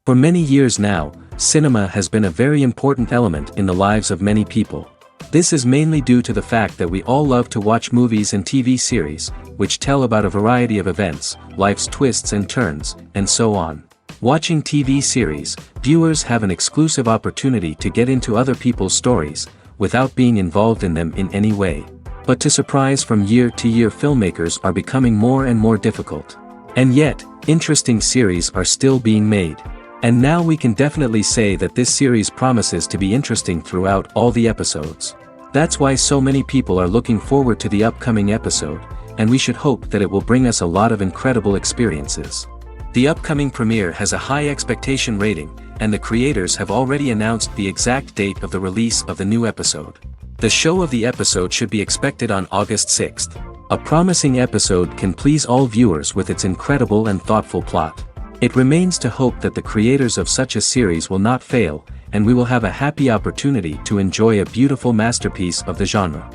For many years now, cinema has been a very important element in the lives of many people. This is mainly due to the fact that we all love to watch movies and TV series, which tell about a variety of events, life's twists and turns, and so on. Watching TV series, viewers have an exclusive opportunity to get into other people's stories, without being involved in them in any way. But to surprise from year to year, filmmakers are becoming more and more difficult. And yet, interesting series are still being made. And now we can definitely say that this series promises to be interesting throughout all the episodes. That's why so many people are looking forward to the upcoming episode, and we should hope that it will bring us a lot of incredible experiences. The upcoming premiere has a high expectation rating, and the creators have already announced the exact date of the release of the new episode. The show of the episode should be expected on August 6th. A promising episode can please all viewers with its incredible and thoughtful plot. It remains to hope that the creators of such a series will not fail, and we will have a happy opportunity to enjoy a beautiful masterpiece of the genre.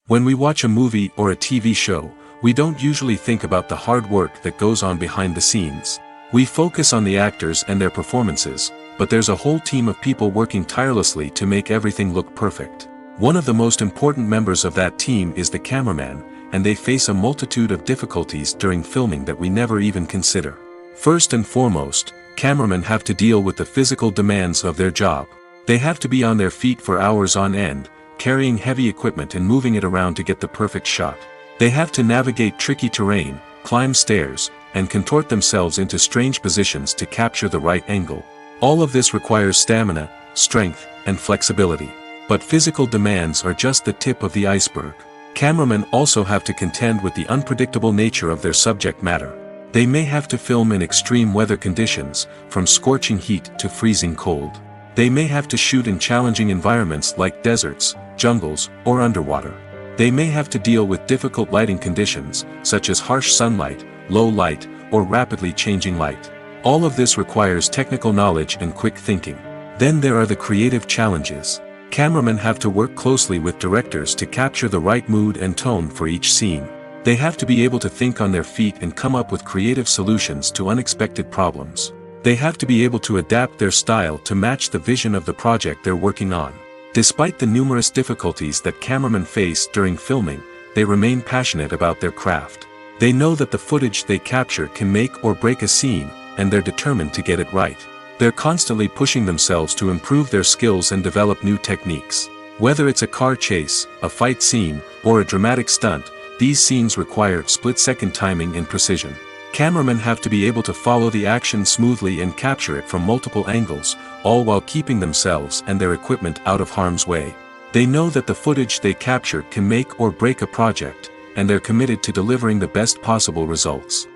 When we watch a movie or a TV show, we don't usually think about the hard work that goes on behind the scenes. We focus on the actors and their performances, but there's a whole team of people working tirelessly to make everything look perfect. One of the most important members of that team is the cameraman, and they face a multitude of difficulties during filming that we never even consider. First and foremost, cameramen have to deal with the physical demands of their job. They have to be on their feet for hours on end, carrying heavy equipment and moving it around to get the perfect shot. They have to navigate tricky terrain, climb stairs, and contort themselves into strange positions to capture the right angle. All of this requires stamina, strength, and flexibility. But physical demands are just the tip of the iceberg. Cameramen also have to contend with the unpredictable nature of their subject matter. They may have to film in extreme weather conditions, from scorching heat to freezing cold. They may have to shoot in challenging environments like deserts, jungles, or underwater. They may have to deal with difficult lighting conditions, such as harsh sunlight, low light, or rapidly changing light. All of this requires technical knowledge and quick thinking. Then there are the creative challenges. Cameramen have to work closely with directors to capture the right mood and tone for each scene. They have to be able to think on their feet and come up with creative solutions to unexpected problems. They have to be able to adapt their style to match the vision of the project they're working on. Despite the numerous difficulties that cameramen face during filming, they remain passionate about their craft. They know that the footage they capture can make or break a scene, and they're determined to get it right. They're constantly pushing themselves to improve their skills and develop new techniques. Whether it's a car chase, a fight scene, or a dramatic stunt, these scenes require split-second timing and precision. Cameramen have to be able to follow the action smoothly and capture it from multiple angles, all while keeping themselves and their equipment out of harm's way. They know that the footage they capture can make or break a project, and they're committed to delivering the best possible results.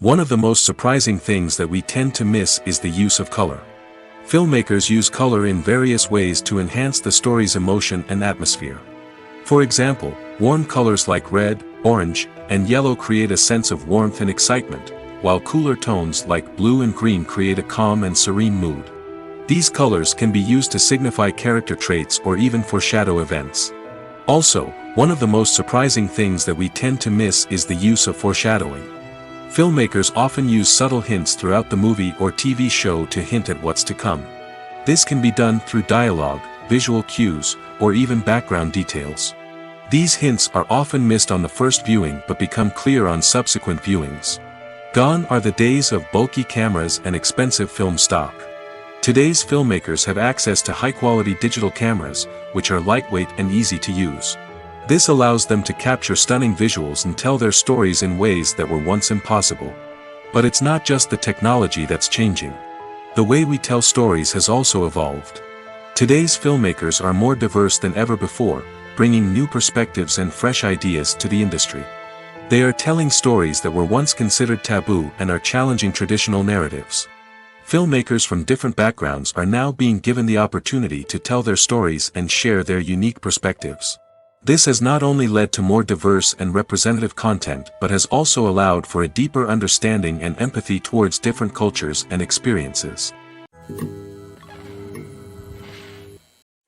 One of the most surprising things that we tend to miss is the use of color. Filmmakers use color in various ways to enhance the story's emotion and atmosphere. For example, warm colors like red, orange, and yellow create a sense of warmth and excitement, while cooler tones like blue and green create a calm and serene mood. These colors can be used to signify character traits or even foreshadow events. Also, one of the most surprising things that we tend to miss is the use of foreshadowing. Filmmakers often use subtle hints throughout the movie or TV show to hint at what's to come. This can be done through dialogue, visual cues, or even background details. These hints are often missed on the first viewing but become clear on subsequent viewings. Gone are the days of bulky cameras and expensive film stock. Today's filmmakers have access to high-quality digital cameras, which are lightweight and easy to use. This allows them to capture stunning visuals and tell their stories in ways that were once impossible. But it's not just the technology that's changing. The way we tell stories has also evolved. Today's filmmakers are more diverse than ever before, bringing new perspectives and fresh ideas to the industry. They are telling stories that were once considered taboo and are challenging traditional narratives. Filmmakers from different backgrounds are now being given the opportunity to tell their stories and share their unique perspectives. This has not only led to more diverse and representative content but has also allowed for a deeper understanding and empathy towards different cultures and experiences.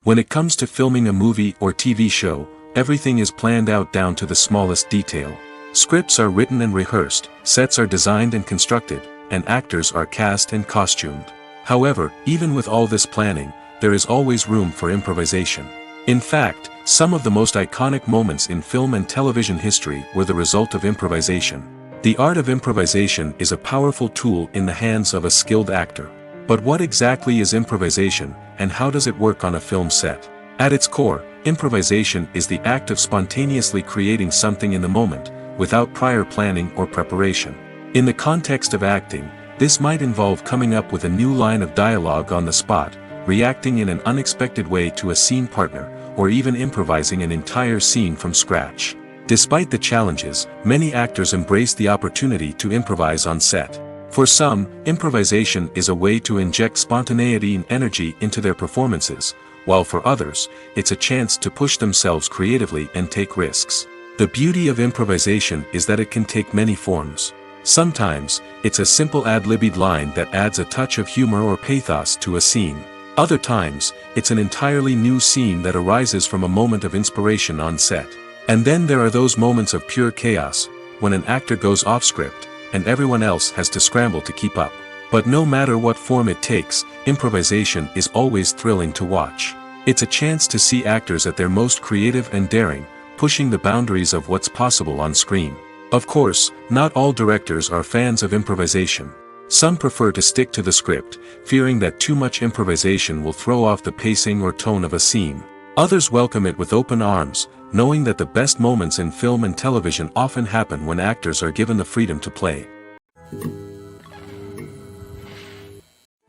When it comes to filming a movie or TV show, everything is planned out down to the smallest detail. Scripts are written and rehearsed, sets are designed and constructed, and actors are cast and costumed. However, even with all this planning, there is always room for improvisation. In fact, some of the most iconic moments in film and television history were the result of improvisation. The art of improvisation is a powerful tool in the hands of a skilled actor. But what exactly is improvisation, and how does it work on a film set? At its core, improvisation is the act of spontaneously creating something in the moment, without prior planning or preparation. In the context of acting, this might involve coming up with a new line of dialogue on the spot, reacting in an unexpected way to a scene partner, or even improvising an entire scene from scratch. Despite the challenges, many actors embrace the opportunity to improvise on set. For some, improvisation is a way to inject spontaneity and energy into their performances, while for others, it's a chance to push themselves creatively and take risks. The beauty of improvisation is that it can take many forms. Sometimes, it's a simple ad-libbed line that adds a touch of humor or pathos to a scene. Other times, it's an entirely new scene that arises from a moment of inspiration on set. And then there are those moments of pure chaos, when an actor goes off script, and everyone else has to scramble to keep up. But no matter what form it takes, improvisation is always thrilling to watch. It's a chance to see actors at their most creative and daring, pushing the boundaries of what's possible on screen. Of course, not all directors are fans of improvisation. Some prefer to stick to the script, fearing that too much improvisation will throw off the pacing or tone of a scene. Others welcome it with open arms, knowing that the best moments in film and television often happen when actors are given the freedom to play.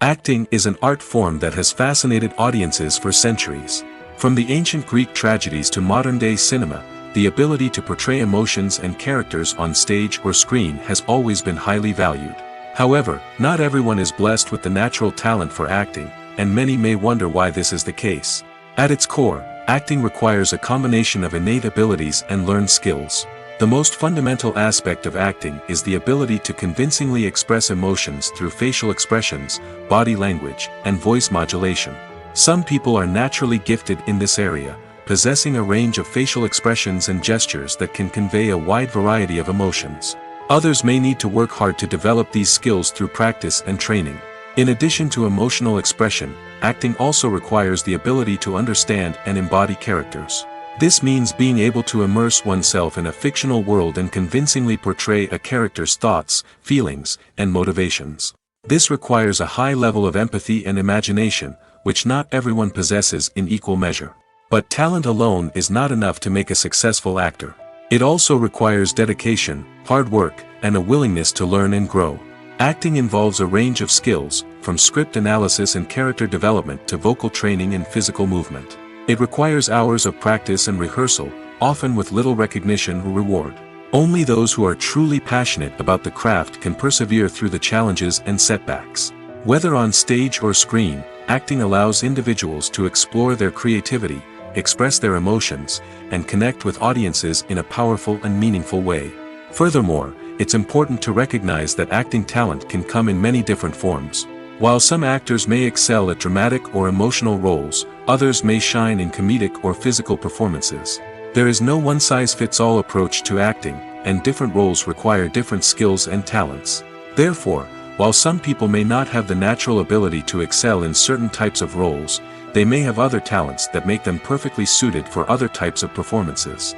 Acting is an art form that has fascinated audiences for centuries. From the ancient Greek tragedies to modern-day cinema, the ability to portray emotions and characters on stage or screen has always been highly valued. However, not everyone is blessed with the natural talent for acting, and many may wonder why this is the case. At its core, acting requires a combination of innate abilities and learned skills. The most fundamental aspect of acting is the ability to convincingly express emotions through facial expressions, body language, and voice modulation. Some people are naturally gifted in this area, possessing a range of facial expressions and gestures that can convey a wide variety of emotions. Others may need to work hard to develop these skills through practice and training. In addition to emotional expression, acting also requires the ability to understand and embody characters. This means being able to immerse oneself in a fictional world and convincingly portray a character's thoughts, feelings, and motivations. This requires a high level of empathy and imagination, which not everyone possesses in equal measure. But talent alone is not enough to make a successful actor. It also requires dedication, hard work, and a willingness to learn and grow. Acting involves a range of skills, from script analysis and character development to vocal training and physical movement. It requires hours of practice and rehearsal, often with little recognition or reward. Only those who are truly passionate about the craft can persevere through the challenges and setbacks. Whether on stage or screen, acting allows individuals to explore their creativity, express their emotions, and connect with audiences in a powerful and meaningful way. Furthermore, it's important to recognize that acting talent can come in many different forms. While some actors may excel at dramatic or emotional roles, others may shine in comedic or physical performances. There is no one-size-fits-all approach to acting, and different roles require different skills and talents. Therefore, while some people may not have the natural ability to excel in certain types of roles, they may have other talents that make them perfectly suited for other types of performances.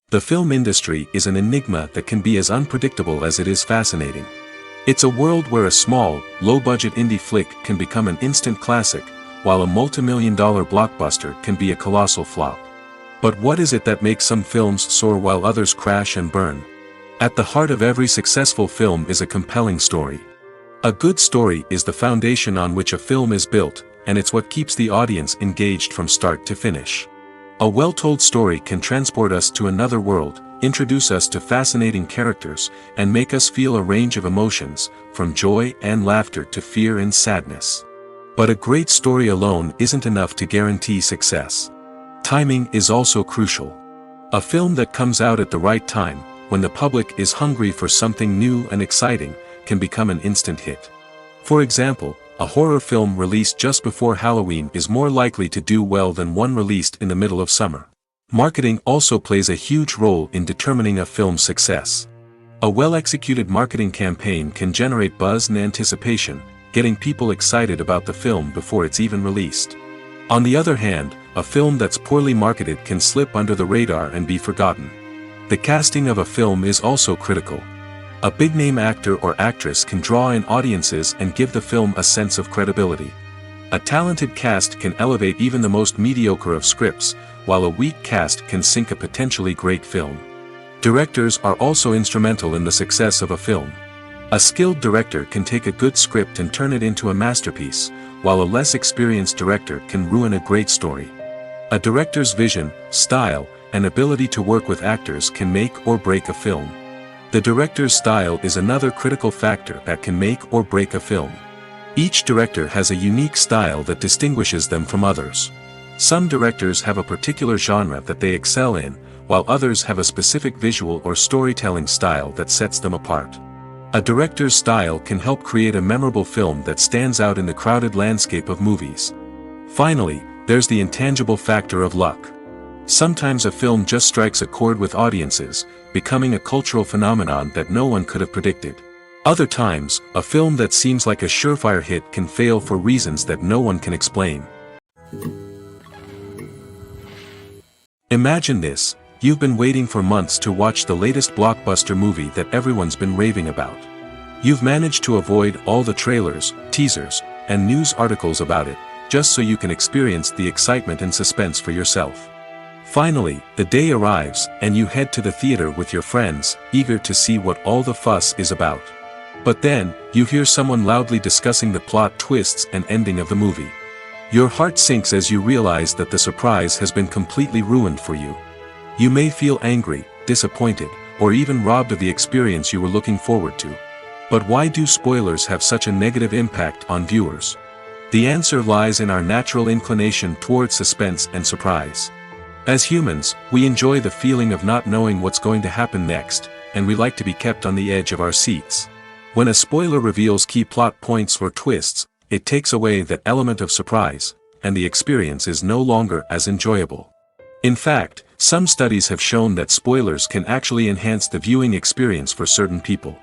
The film industry is an enigma that can be as unpredictable as it is fascinating. It's a world where a small, low-budget indie flick can become an instant classic, while a multi-million-dollar blockbuster can be a colossal flop. But what is it that makes some films soar while others crash and burn? At the heart of every successful film is a compelling story. A good story is the foundation on which a film is built, and it's what keeps the audience engaged from start to finish. A well-told story can transport us to another world, introduce us to fascinating characters, and make us feel a range of emotions, from joy and laughter to fear and sadness. But a great story alone isn't enough to guarantee success. Timing is also crucial. A film that comes out at the right time, when the public is hungry for something new and exciting, can become an instant hit. For example, a horror film released just before Halloween is more likely to do well than one released in the middle of summer. Marketing also plays a huge role in determining a film's success. A well-executed marketing campaign can generate buzz and anticipation, getting people excited about the film before it's even released. On the other hand, a film that's poorly marketed can slip under the radar and be forgotten. The casting of a film is also critical. A big-name actor or actress can draw in audiences and give the film a sense of credibility. A talented cast can elevate even the most mediocre of scripts, while a weak cast can sink a potentially great film. Directors are also instrumental in the success of a film. A skilled director can take a good script and turn it into a masterpiece, while a less experienced director can ruin a great story. A director's vision, style, and ability to work with actors can make or break a film. The director's style is another critical factor that can make or break a film. Each director has a unique style that distinguishes them from others. Some directors have a particular genre that they excel in, while others have a specific visual or storytelling style that sets them apart. A director's style can help create a memorable film that stands out in the crowded landscape of movies. Finally, there's the intangible factor of luck. Sometimes a film just strikes a chord with audiences, becoming a cultural phenomenon that no one could have predicted. Other times, a film that seems like a surefire hit can fail for reasons that no one can explain. Imagine this: you've been waiting for months to watch the latest blockbuster movie that everyone's been raving about. You've managed to avoid all the trailers, teasers, and news articles about it, just so you can experience the excitement and suspense for yourself. Finally, the day arrives, and you head to the theater with your friends, eager to see what all the fuss is about. But then, you hear someone loudly discussing the plot twists and ending of the movie. Your heart sinks as you realize that the surprise has been completely ruined for you. You may feel angry, disappointed, or even robbed of the experience you were looking forward to. But why do spoilers have such a negative impact on viewers? The answer lies in our natural inclination towards suspense and surprise. As humans, we enjoy the feeling of not knowing what's going to happen next, and we like to be kept on the edge of our seats. When a spoiler reveals key plot points or twists, it takes away that element of surprise, and the experience is no longer as enjoyable. In fact, some studies have shown that spoilers can actually enhance the viewing experience for certain people.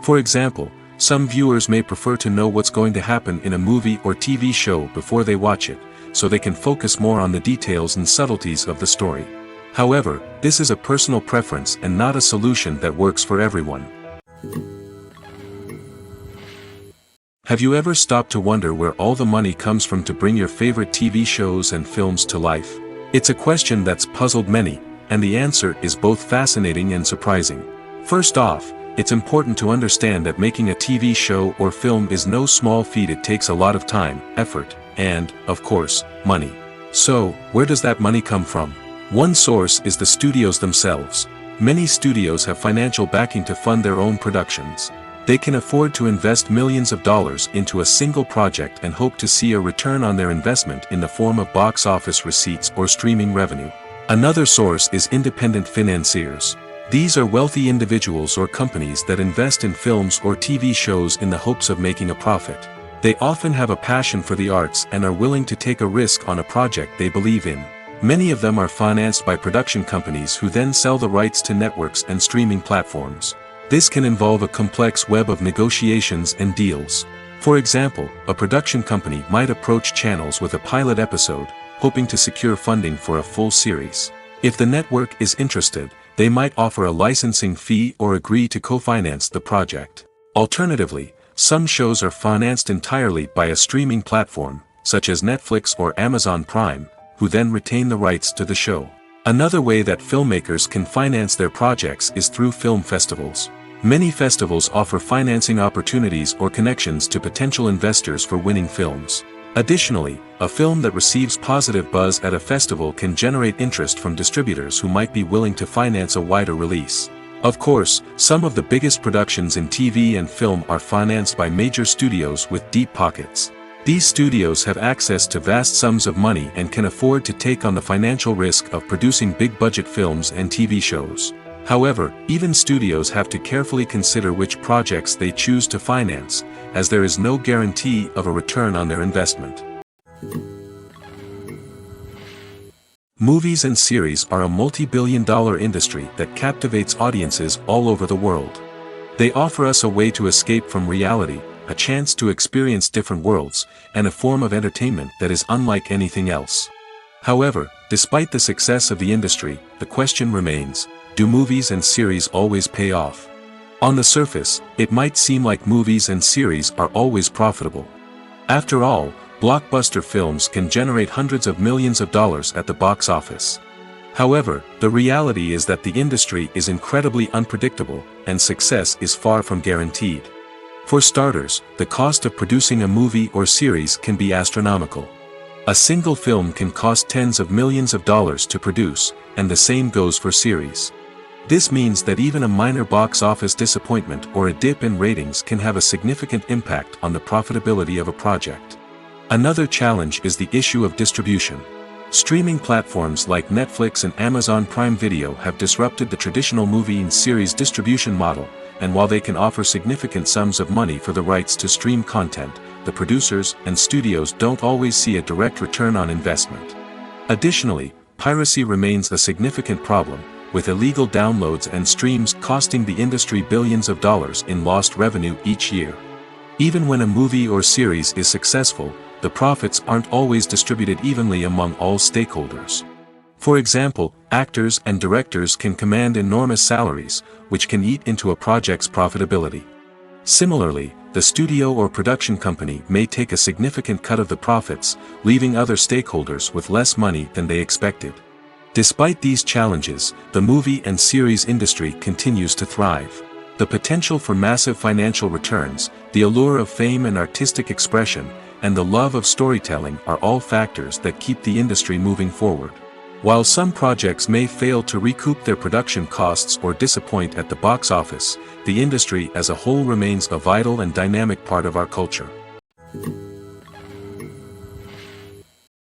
For example, some viewers may prefer to know what's going to happen in a movie or TV show before they watch it, so they can focus more on the details and subtleties of the story. However, this is a personal preference and not a solution that works for everyone. Have you ever stopped to wonder where all the money comes from to bring your favorite TV shows and films to life? It's a question that's puzzled many, and the answer is both fascinating and surprising. First off, it's important to understand that making a TV show or film is no small feat. It takes a lot of time, effort, and, of course, money. So, where does that money come from? One source is the studios themselves. Many studios have financial backing to fund their own productions. They can afford to invest millions of dollars into a single project and hope to see a return on their investment in the form of box office receipts or streaming revenue. Another source is independent financiers. These are wealthy individuals or companies that invest in films or TV shows in the hopes of making a profit. They often have a passion for the arts and are willing to take a risk on a project they believe in. Many of them are financed by production companies who then sell the rights to networks and streaming platforms. This can involve a complex web of negotiations and deals. For example, a production company might approach channels with a pilot episode, hoping to secure funding for a full series. If the network is interested, they might offer a licensing fee or agree to co-finance the project. Alternatively, some shows are financed entirely by a streaming platform, such as Netflix or Amazon Prime, who then retain the rights to the show. Another way that filmmakers can finance their projects is through film festivals. Many festivals offer financing opportunities or connections to potential investors for winning films. Additionally, a film that receives positive buzz at a festival can generate interest from distributors who might be willing to finance a wider release. Of course, some of the biggest productions in TV and film are financed by major studios with deep pockets. These studios have access to vast sums of money and can afford to take on the financial risk of producing big-budget films and TV shows. However, even studios have to carefully consider which projects they choose to finance, as there is no guarantee of a return on their investment. Movies and series are a multi-billion-dollar industry that captivates audiences all over the world. They offer us a way to escape from reality, a chance to experience different worlds, and a form of entertainment that is unlike anything else. However, despite the success of the industry, the question remains, do movies and series always pay off? On the surface, it might seem like movies and series are always profitable. After all, blockbuster films can generate hundreds of millions of dollars at the box office. However, the reality is that the industry is incredibly unpredictable, and success is far from guaranteed. For starters, the cost of producing a movie or series can be astronomical. A single film can cost tens of millions of dollars to produce, and the same goes for series. This means that even a minor box office disappointment or a dip in ratings can have a significant impact on the profitability of a project. Another challenge is the issue of distribution. Streaming platforms like Netflix and Amazon Prime Video have disrupted the traditional movie and series distribution model, and while they can offer significant sums of money for the rights to stream content, the producers and studios don't always see a direct return on investment. Additionally, piracy remains a significant problem, with illegal downloads and streams costing the industry billions of dollars in lost revenue each year. Even when a movie or series is successful, the profits aren't always distributed evenly among all stakeholders. For example, actors and directors can command enormous salaries, which can eat into a project's profitability. Similarly, the studio or production company may take a significant cut of the profits, leaving other stakeholders with less money than they expected. Despite these challenges, the movie and series industry continues to thrive. The potential for massive financial returns, the allure of fame and artistic expression, and the love of storytelling are all factors that keep the industry moving forward. While some projects may fail to recoup their production costs or disappoint at the box office, the industry as a whole remains a vital and dynamic part of our culture.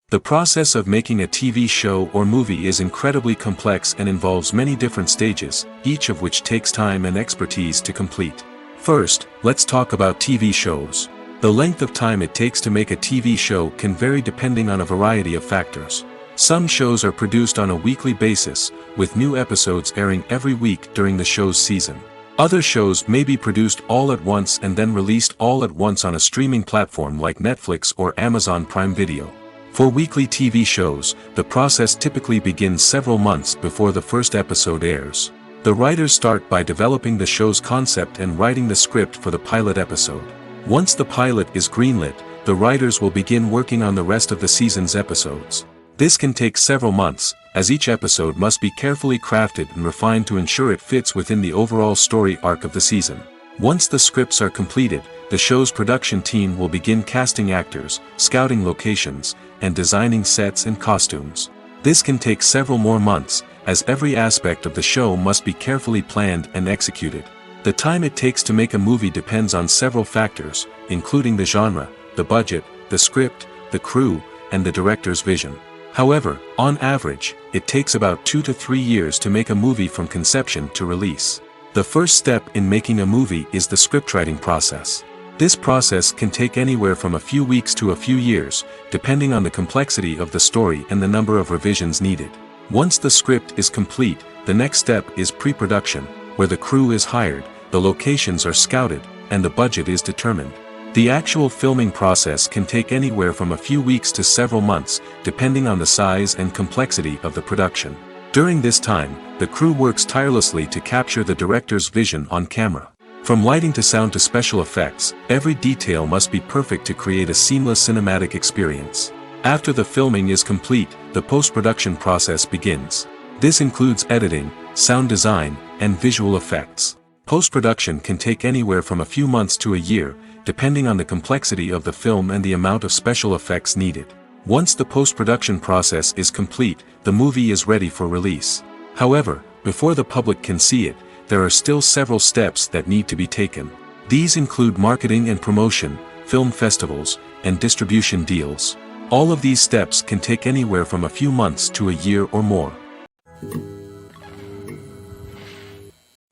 The process of making a TV show or movie is incredibly complex and involves many different stages, each of which takes time and expertise to complete. First, let's talk about TV shows. The length of time it takes to make a TV show can vary depending on a variety of factors. Some shows are produced on a weekly basis, with new episodes airing every week during the show's season. Other shows may be produced all at once and then released all at once on a streaming platform like Netflix or Amazon Prime Video. For weekly TV shows, the process typically begins several months before the first episode airs. The writers start by developing the show's concept and writing the script for the pilot episode. Once the pilot is greenlit, the writers will begin working on the rest of the season's episodes. This can take several months, as each episode must be carefully crafted and refined to ensure it fits within the overall story arc of the season. Once the scripts are completed, the show's production team will begin casting actors, scouting locations, and designing sets and costumes. This can take several more months, as every aspect of the show must be carefully planned and executed. The time it takes to make a movie depends on several factors, including the genre, the budget, the script, the crew, and the director's vision. However, on average, it takes about 2 to 3 years to make a movie from conception to release. The first step in making a movie is the scriptwriting process. This process can take anywhere from a few weeks to a few years, depending on the complexity of the story and the number of revisions needed. Once the script is complete, the next step is pre-production, where the crew is hired, the locations are scouted, and the budget is determined. The actual filming process can take anywhere from a few weeks to several months, depending on the size and complexity of the production. During this time, the crew works tirelessly to capture the director's vision on camera. From lighting to sound to special effects, every detail must be perfect to create a seamless cinematic experience. After the filming is complete, the post-production process begins. This includes editing, sound design, and visual effects. Post-production can take anywhere from a few months to a year, depending on the complexity of the film and the amount of special effects needed. Once the post-production process is complete, the movie is ready for release. However, before the public can see it, there are still several steps that need to be taken. These include marketing and promotion, film festivals, and distribution deals. All of these steps can take anywhere from a few months to a year or more.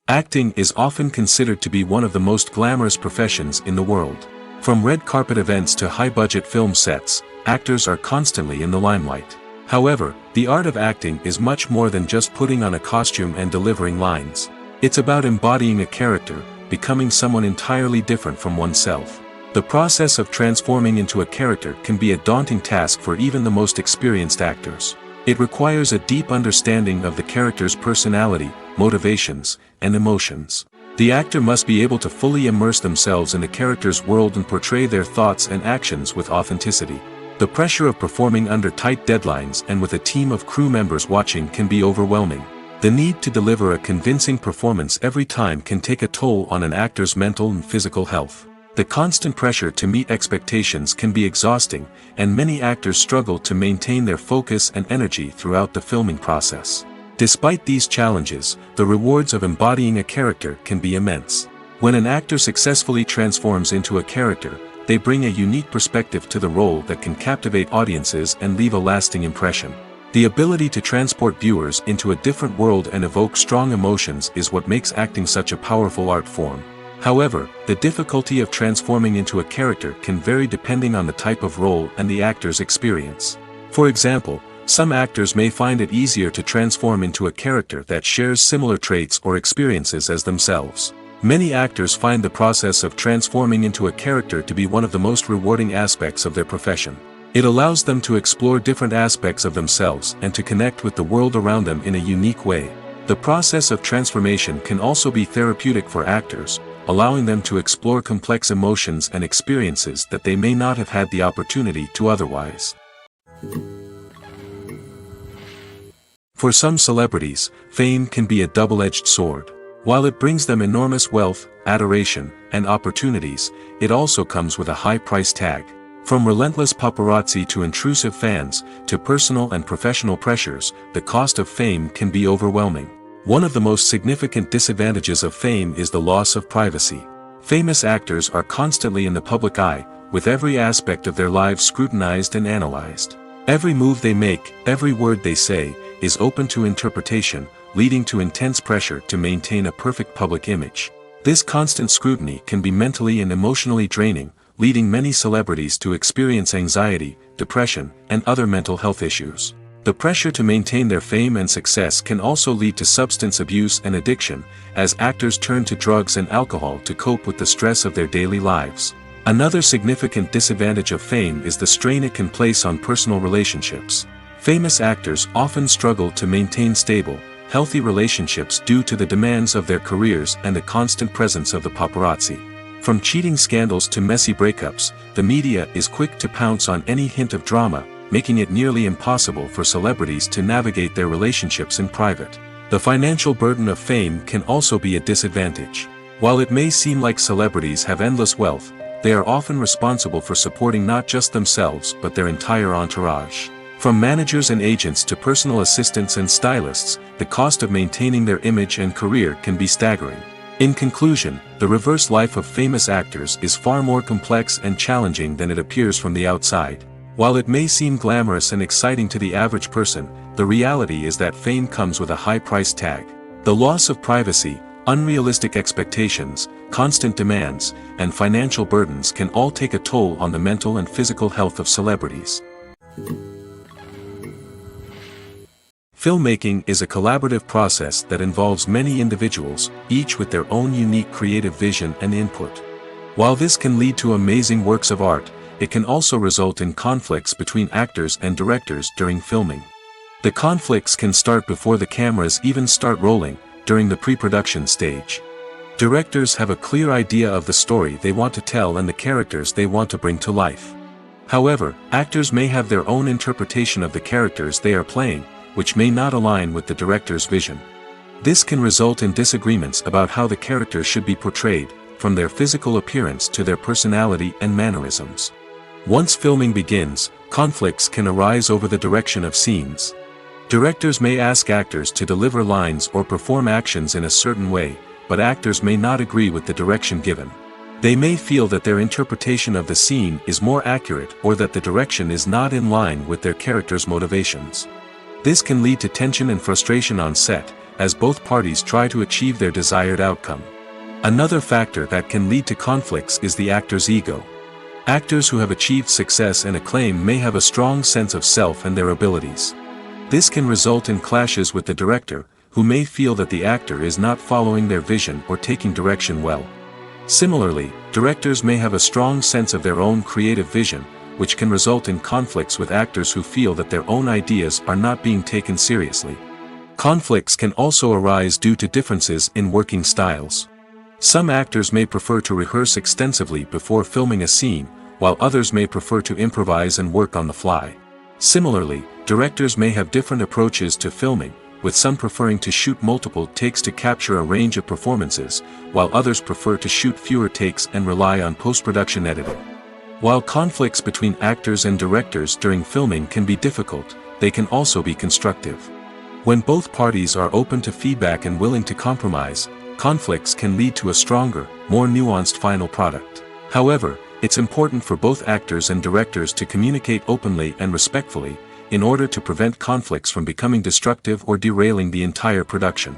Acting is often considered to be one of the most glamorous professions in the world. From red carpet events to high-budget film sets, actors are constantly in the limelight. However, the art of acting is much more than just putting on a costume and delivering lines. It's about embodying a character, becoming someone entirely different from oneself. The process of transforming into a character can be a daunting task for even the most experienced actors. It requires a deep understanding of the character's personality, motivations, and emotions. The actor must be able to fully immerse themselves in the character's world and portray their thoughts and actions with authenticity. The pressure of performing under tight deadlines and with a team of crew members watching can be overwhelming. The need to deliver a convincing performance every time can take a toll on an actor's mental and physical health. The constant pressure to meet expectations can be exhausting, and many actors struggle to maintain their focus and energy throughout the filming process. Despite these challenges, the rewards of embodying a character can be immense. When an actor successfully transforms into a character, they bring a unique perspective to the role that can captivate audiences and leave a lasting impression. The ability to transport viewers into a different world and evoke strong emotions is what makes acting such a powerful art form. However, the difficulty of transforming into a character can vary depending on the type of role and the actor's experience. For example, some actors may find it easier to transform into a character that shares similar traits or experiences as themselves. Many actors find the process of transforming into a character to be one of the most rewarding aspects of their profession. It allows them to explore different aspects of themselves and to connect with the world around them in a unique way. The process of transformation can also be therapeutic for actors, allowing them to explore complex emotions and experiences that they may not have had the opportunity to otherwise. For some celebrities, fame can be a double-edged sword. While it brings them enormous wealth, adoration, and opportunities, it also comes with a high price tag. From relentless paparazzi to intrusive fans, to personal and professional pressures, the cost of fame can be overwhelming. One of the most significant disadvantages of fame is the loss of privacy. Famous actors are constantly in the public eye, with every aspect of their lives scrutinized and analyzed. Every move they make, every word they say, is open to interpretation, leading to intense pressure to maintain a perfect public image. This constant scrutiny can be mentally and emotionally draining, leading many celebrities to experience anxiety, depression, and other mental health issues. The pressure to maintain their fame and success can also lead to substance abuse and addiction, as actors turn to drugs and alcohol to cope with the stress of their daily lives. Another significant disadvantage of fame is the strain it can place on personal relationships. Famous actors often struggle to maintain stable, healthy relationships due to the demands of their careers and the constant presence of the paparazzi. From cheating scandals to messy breakups, the media is quick to pounce on any hint of drama, making it nearly impossible for celebrities to navigate their relationships in private. The financial burden of fame can also be a disadvantage. While it may seem like celebrities have endless wealth, they are often responsible for supporting not just themselves but their entire entourage. From managers and agents to personal assistants and stylists, the cost of maintaining their image and career can be staggering. In conclusion, the reverse life of famous actors is far more complex and challenging than it appears from the outside. While it may seem glamorous and exciting to the average person, the reality is that fame comes with a high price tag. The loss of privacy, unrealistic expectations, constant demands, and financial burdens can all take a toll on the mental and physical health of celebrities. Filmmaking is a collaborative process that involves many individuals, each with their own unique creative vision and input. While this can lead to amazing works of art, it can also result in conflicts between actors and directors during filming. The conflicts can start before the cameras even start rolling, during the pre-production stage. Directors have a clear idea of the story they want to tell and the characters they want to bring to life. However, actors may have their own interpretation of the characters they are playing, which may not align with the director's vision. This can result in disagreements about how the characters should be portrayed, from their physical appearance to their personality and mannerisms. Once filming begins, conflicts can arise over the direction of scenes. Directors may ask actors to deliver lines or perform actions in a certain way, but actors may not agree with the direction given. They may feel that their interpretation of the scene is more accurate or that the direction is not in line with their character's motivations. This can lead to tension and frustration on set, as both parties try to achieve their desired outcome. Another factor that can lead to conflicts is the actor's ego. Actors who have achieved success and acclaim may have a strong sense of self and their abilities. This can result in clashes with the director, who may feel that the actor is not following their vision or taking direction well. Similarly, directors may have a strong sense of their own creative vision, which can result in conflicts with actors who feel that their own ideas are not being taken seriously. Conflicts can also arise due to differences in working styles. Some actors may prefer to rehearse extensively before filming a scene, while others may prefer to improvise and work on the fly. Similarly, directors may have different approaches to filming, with some preferring to shoot multiple takes to capture a range of performances, while others prefer to shoot fewer takes and rely on post-production editing. While conflicts between actors and directors during filming can be difficult, they can also be constructive. When both parties are open to feedback and willing to compromise, conflicts can lead to a stronger, more nuanced final product. However, it's important for both actors and directors to communicate openly and respectfully, in order to prevent conflicts from becoming destructive or derailing the entire production.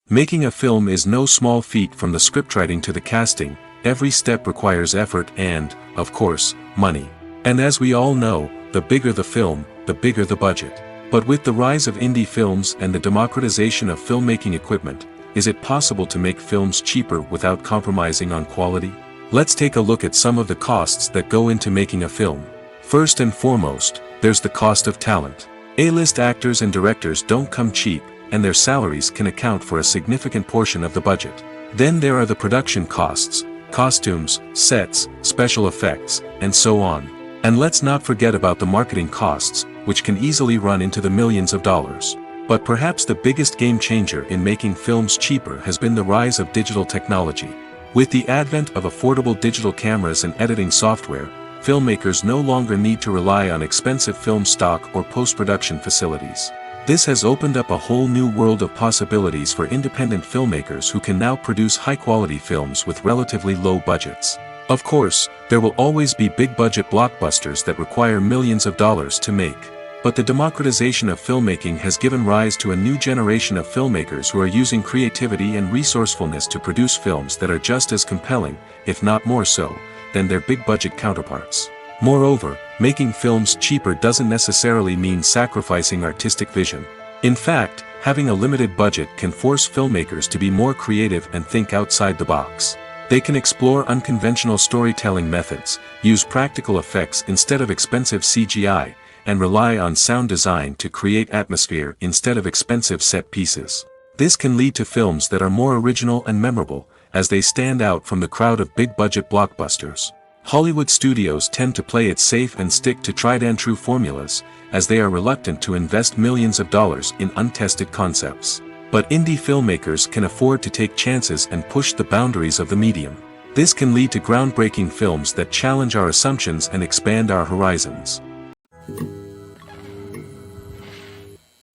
Making a film is no small feat. From the scriptwriting to the casting, every step requires effort and, of course, money. And as we all know, the bigger the film, the bigger the budget. But with the rise of indie films and the democratization of filmmaking equipment, is it possible to make films cheaper without compromising on quality? Let's take a look at some of the costs that go into making a film. First and foremost, there's the cost of talent. A-list actors and directors don't come cheap, and their salaries can account for a significant portion of the budget. Then there are the production costs, costumes, sets, special effects, and so on. And let's not forget about the marketing costs, which can easily run into the millions of dollars. But perhaps the biggest game changer in making films cheaper has been the rise of digital technology. With the advent of affordable digital cameras and editing software, filmmakers no longer need to rely on expensive film stock or post-production facilities. This has opened up a whole new world of possibilities for independent filmmakers who can now produce high-quality films with relatively low budgets. Of course, there will always be big-budget blockbusters that require millions of dollars to make. But the democratization of filmmaking has given rise to a new generation of filmmakers who are using creativity and resourcefulness to produce films that are just as compelling, if not more so, than their big-budget counterparts. Moreover, making films cheaper doesn't necessarily mean sacrificing artistic vision. In fact, having a limited budget can force filmmakers to be more creative and think outside the box. They can explore unconventional storytelling methods, use practical effects instead of expensive CGI, and rely on sound design to create atmosphere instead of expensive set pieces. This can lead to films that are more original and memorable, as they stand out from the crowd of big-budget blockbusters. Hollywood studios tend to play it safe and stick to tried-and-true formulas, as they are reluctant to invest millions of dollars in untested concepts. But indie filmmakers can afford to take chances and push the boundaries of the medium. This can lead to groundbreaking films that challenge our assumptions and expand our horizons.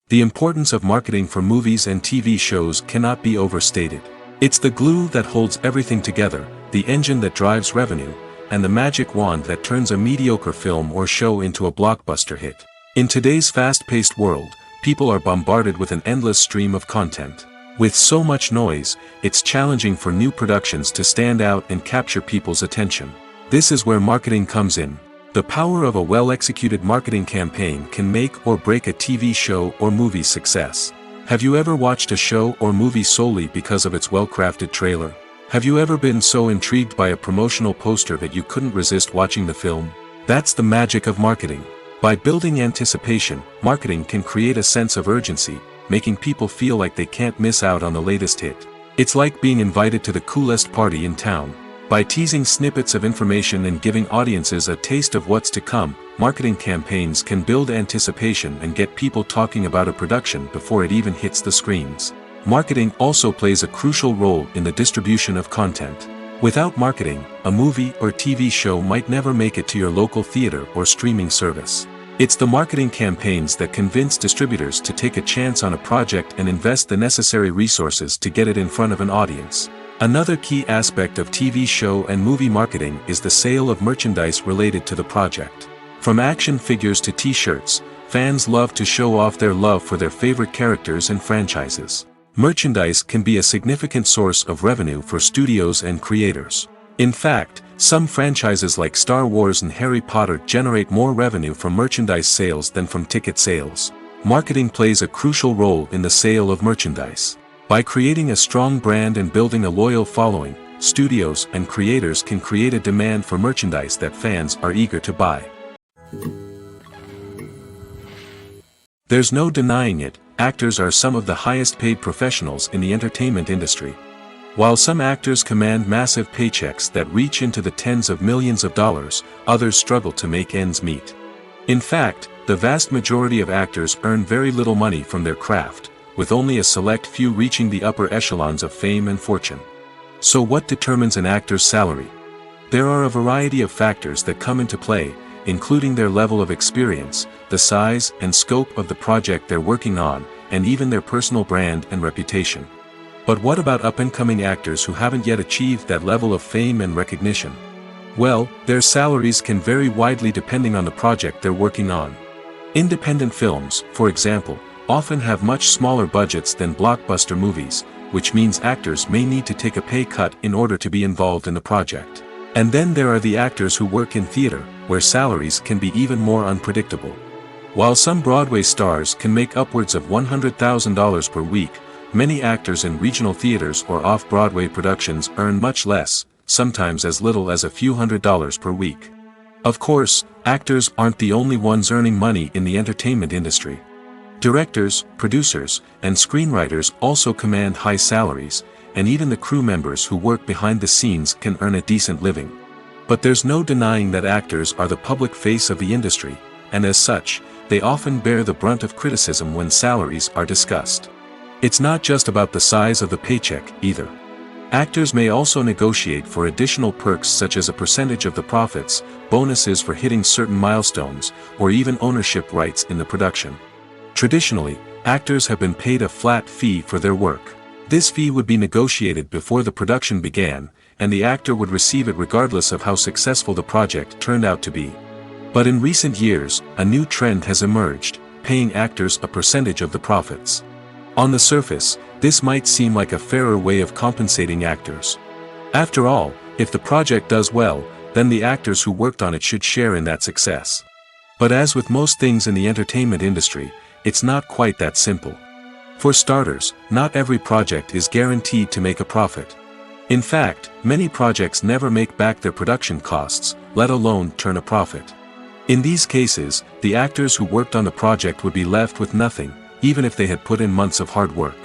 The importance of marketing for movies and TV shows cannot be overstated. It's the glue that holds everything together, the engine that drives revenue, and the magic wand that turns a mediocre film or show into a blockbuster hit. In today's fast-paced world, people are bombarded with an endless stream of content. With so much noise, it's challenging for new productions to stand out and capture people's attention. This is where marketing comes in. The power of a well-executed marketing campaign can make or break a TV show or movie's success. Have you ever watched a show or movie solely because of its well-crafted trailer? Have you ever been so intrigued by a promotional poster that you couldn't resist watching the film? That's the magic of marketing. By building anticipation, marketing can create a sense of urgency, making people feel like they can't miss out on the latest hit. It's like being invited to the coolest party in town. By teasing snippets of information and giving audiences a taste of what's to come, marketing campaigns can build anticipation and get people talking about a production before it even hits the screens. Marketing also plays a crucial role in the distribution of content. Without marketing, a movie or TV show might never make it to your local theater or streaming service. It's the marketing campaigns that convince distributors to take a chance on a project and invest the necessary resources to get it in front of an audience. Another key aspect of TV show and movie marketing is the sale of merchandise related to the project. From action figures to t-shirts, fans love to show off their love for their favorite characters and franchises. Merchandise can be a significant source of revenue for studios and creators. In fact, some franchises like Star Wars and Harry Potter generate more revenue from merchandise sales than from ticket sales. Marketing plays a crucial role in the sale of merchandise. By creating a strong brand and building a loyal following, studios and creators can create a demand for merchandise that fans are eager to buy. There's no denying it, actors are some of the highest paid professionals in the entertainment industry. While some actors command massive paychecks that reach into the tens of millions of dollars, others struggle to make ends meet. In fact, the vast majority of actors earn very little money from their craft, with only a select few reaching the upper echelons of fame and fortune. So what determines an actor's salary? There are a variety of factors that come into play, including their level of experience, the size and scope of the project they're working on, and even their personal brand and reputation. But what about up-and-coming actors who haven't yet achieved that level of fame and recognition? Well, their salaries can vary widely depending on the project they're working on. Independent films, for example, often have much smaller budgets than blockbuster movies, which means actors may need to take a pay cut in order to be involved in the project. And then there are the actors who work in theater, where salaries can be even more unpredictable. While some Broadway stars can make upwards of $100,000 per week, many actors in regional theaters or off-Broadway productions earn much less, sometimes as little as a few $100s per week. Of course, actors aren't the only ones earning money in the entertainment industry. Directors, producers, and screenwriters also command high salaries, and even the crew members who work behind the scenes can earn a decent living. But there's no denying that actors are the public face of the industry, and as such, they often bear the brunt of criticism when salaries are discussed. It's not just about the size of the paycheck, either. Actors may also negotiate for additional perks such as a percentage of the profits, bonuses for hitting certain milestones, or even ownership rights in the production. Traditionally, actors have been paid a flat fee for their work. This fee would be negotiated before the production began, and the actor would receive it regardless of how successful the project turned out to be. But in recent years, a new trend has emerged, paying actors a percentage of the profits. On the surface, this might seem like a fairer way of compensating actors. After all, if the project does well, then the actors who worked on it should share in that success. But as with most things in the entertainment industry, it's not quite that simple. For starters, not every project is guaranteed to make a profit. In fact, many projects never make back their production costs, let alone turn a profit. In these cases, the actors who worked on the project would be left with nothing, even if they had put in months of hard work.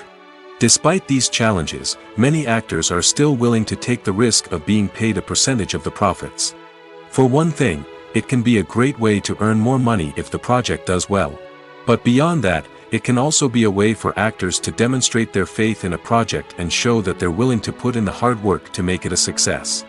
Despite these challenges, many actors are still willing to take the risk of being paid a percentage of the profits. For one thing, it can be a great way to earn more money if the project does well. But beyond that, it can also be a way for actors to demonstrate their faith in a project and show that they're willing to put in the hard work to make it a success.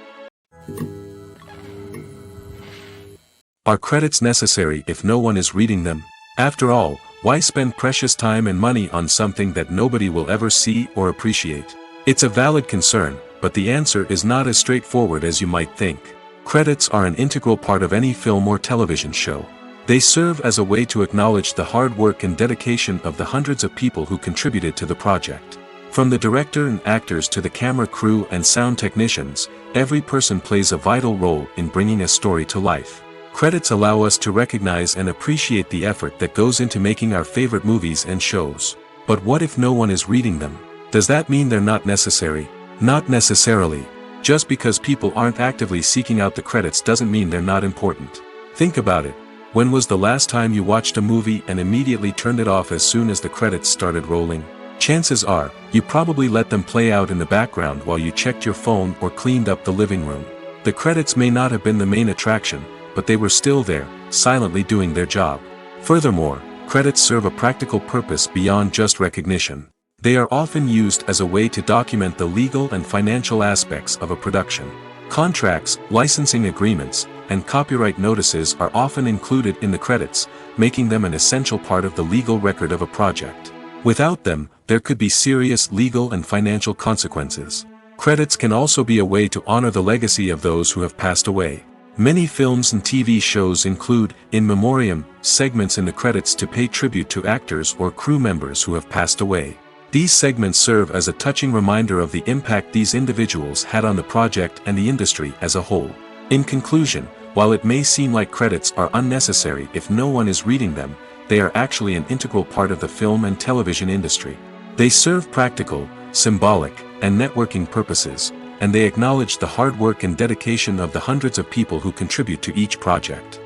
Are credits necessary if no one is reading them? After all, why spend precious time and money on something that nobody will ever see or appreciate? It's a valid concern, but the answer is not as straightforward as you might think. Credits are an integral part of any film or television show. They serve as a way to acknowledge the hard work and dedication of the hundreds of people who contributed to the project. From the director and actors to the camera crew and sound technicians, every person plays a vital role in bringing a story to life. Credits allow us to recognize and appreciate the effort that goes into making our favorite movies and shows. But what if no one is reading them? Does that mean they're not necessary? Not necessarily. Just because people aren't actively seeking out the credits doesn't mean they're not important. Think about it. When was the last time you watched a movie and immediately turned it off as soon as the credits started rolling? Chances are, you probably let them play out in the background while you checked your phone or cleaned up the living room. The credits may not have been the main attraction, but they were still there, silently doing their job. Furthermore, credits serve a practical purpose beyond just recognition. They are often used as a way to document the legal and financial aspects of a production. Contracts, licensing agreements, and copyright notices are often included in the credits, making them an essential part of the legal record of a project. Without them, there could be serious legal and financial consequences. Credits can also be a way to honor the legacy of those who have passed away. Many films and TV shows include, in memoriam, segments in the credits to pay tribute to actors or crew members who have passed away. These segments serve as a touching reminder of the impact these individuals had on the project and the industry as a whole. In conclusion, while it may seem like credits are unnecessary if no one is reading them, they are actually an integral part of the film and television industry. They serve practical, symbolic, and networking purposes, and they acknowledge the hard work and dedication of the hundreds of people who contribute to each project.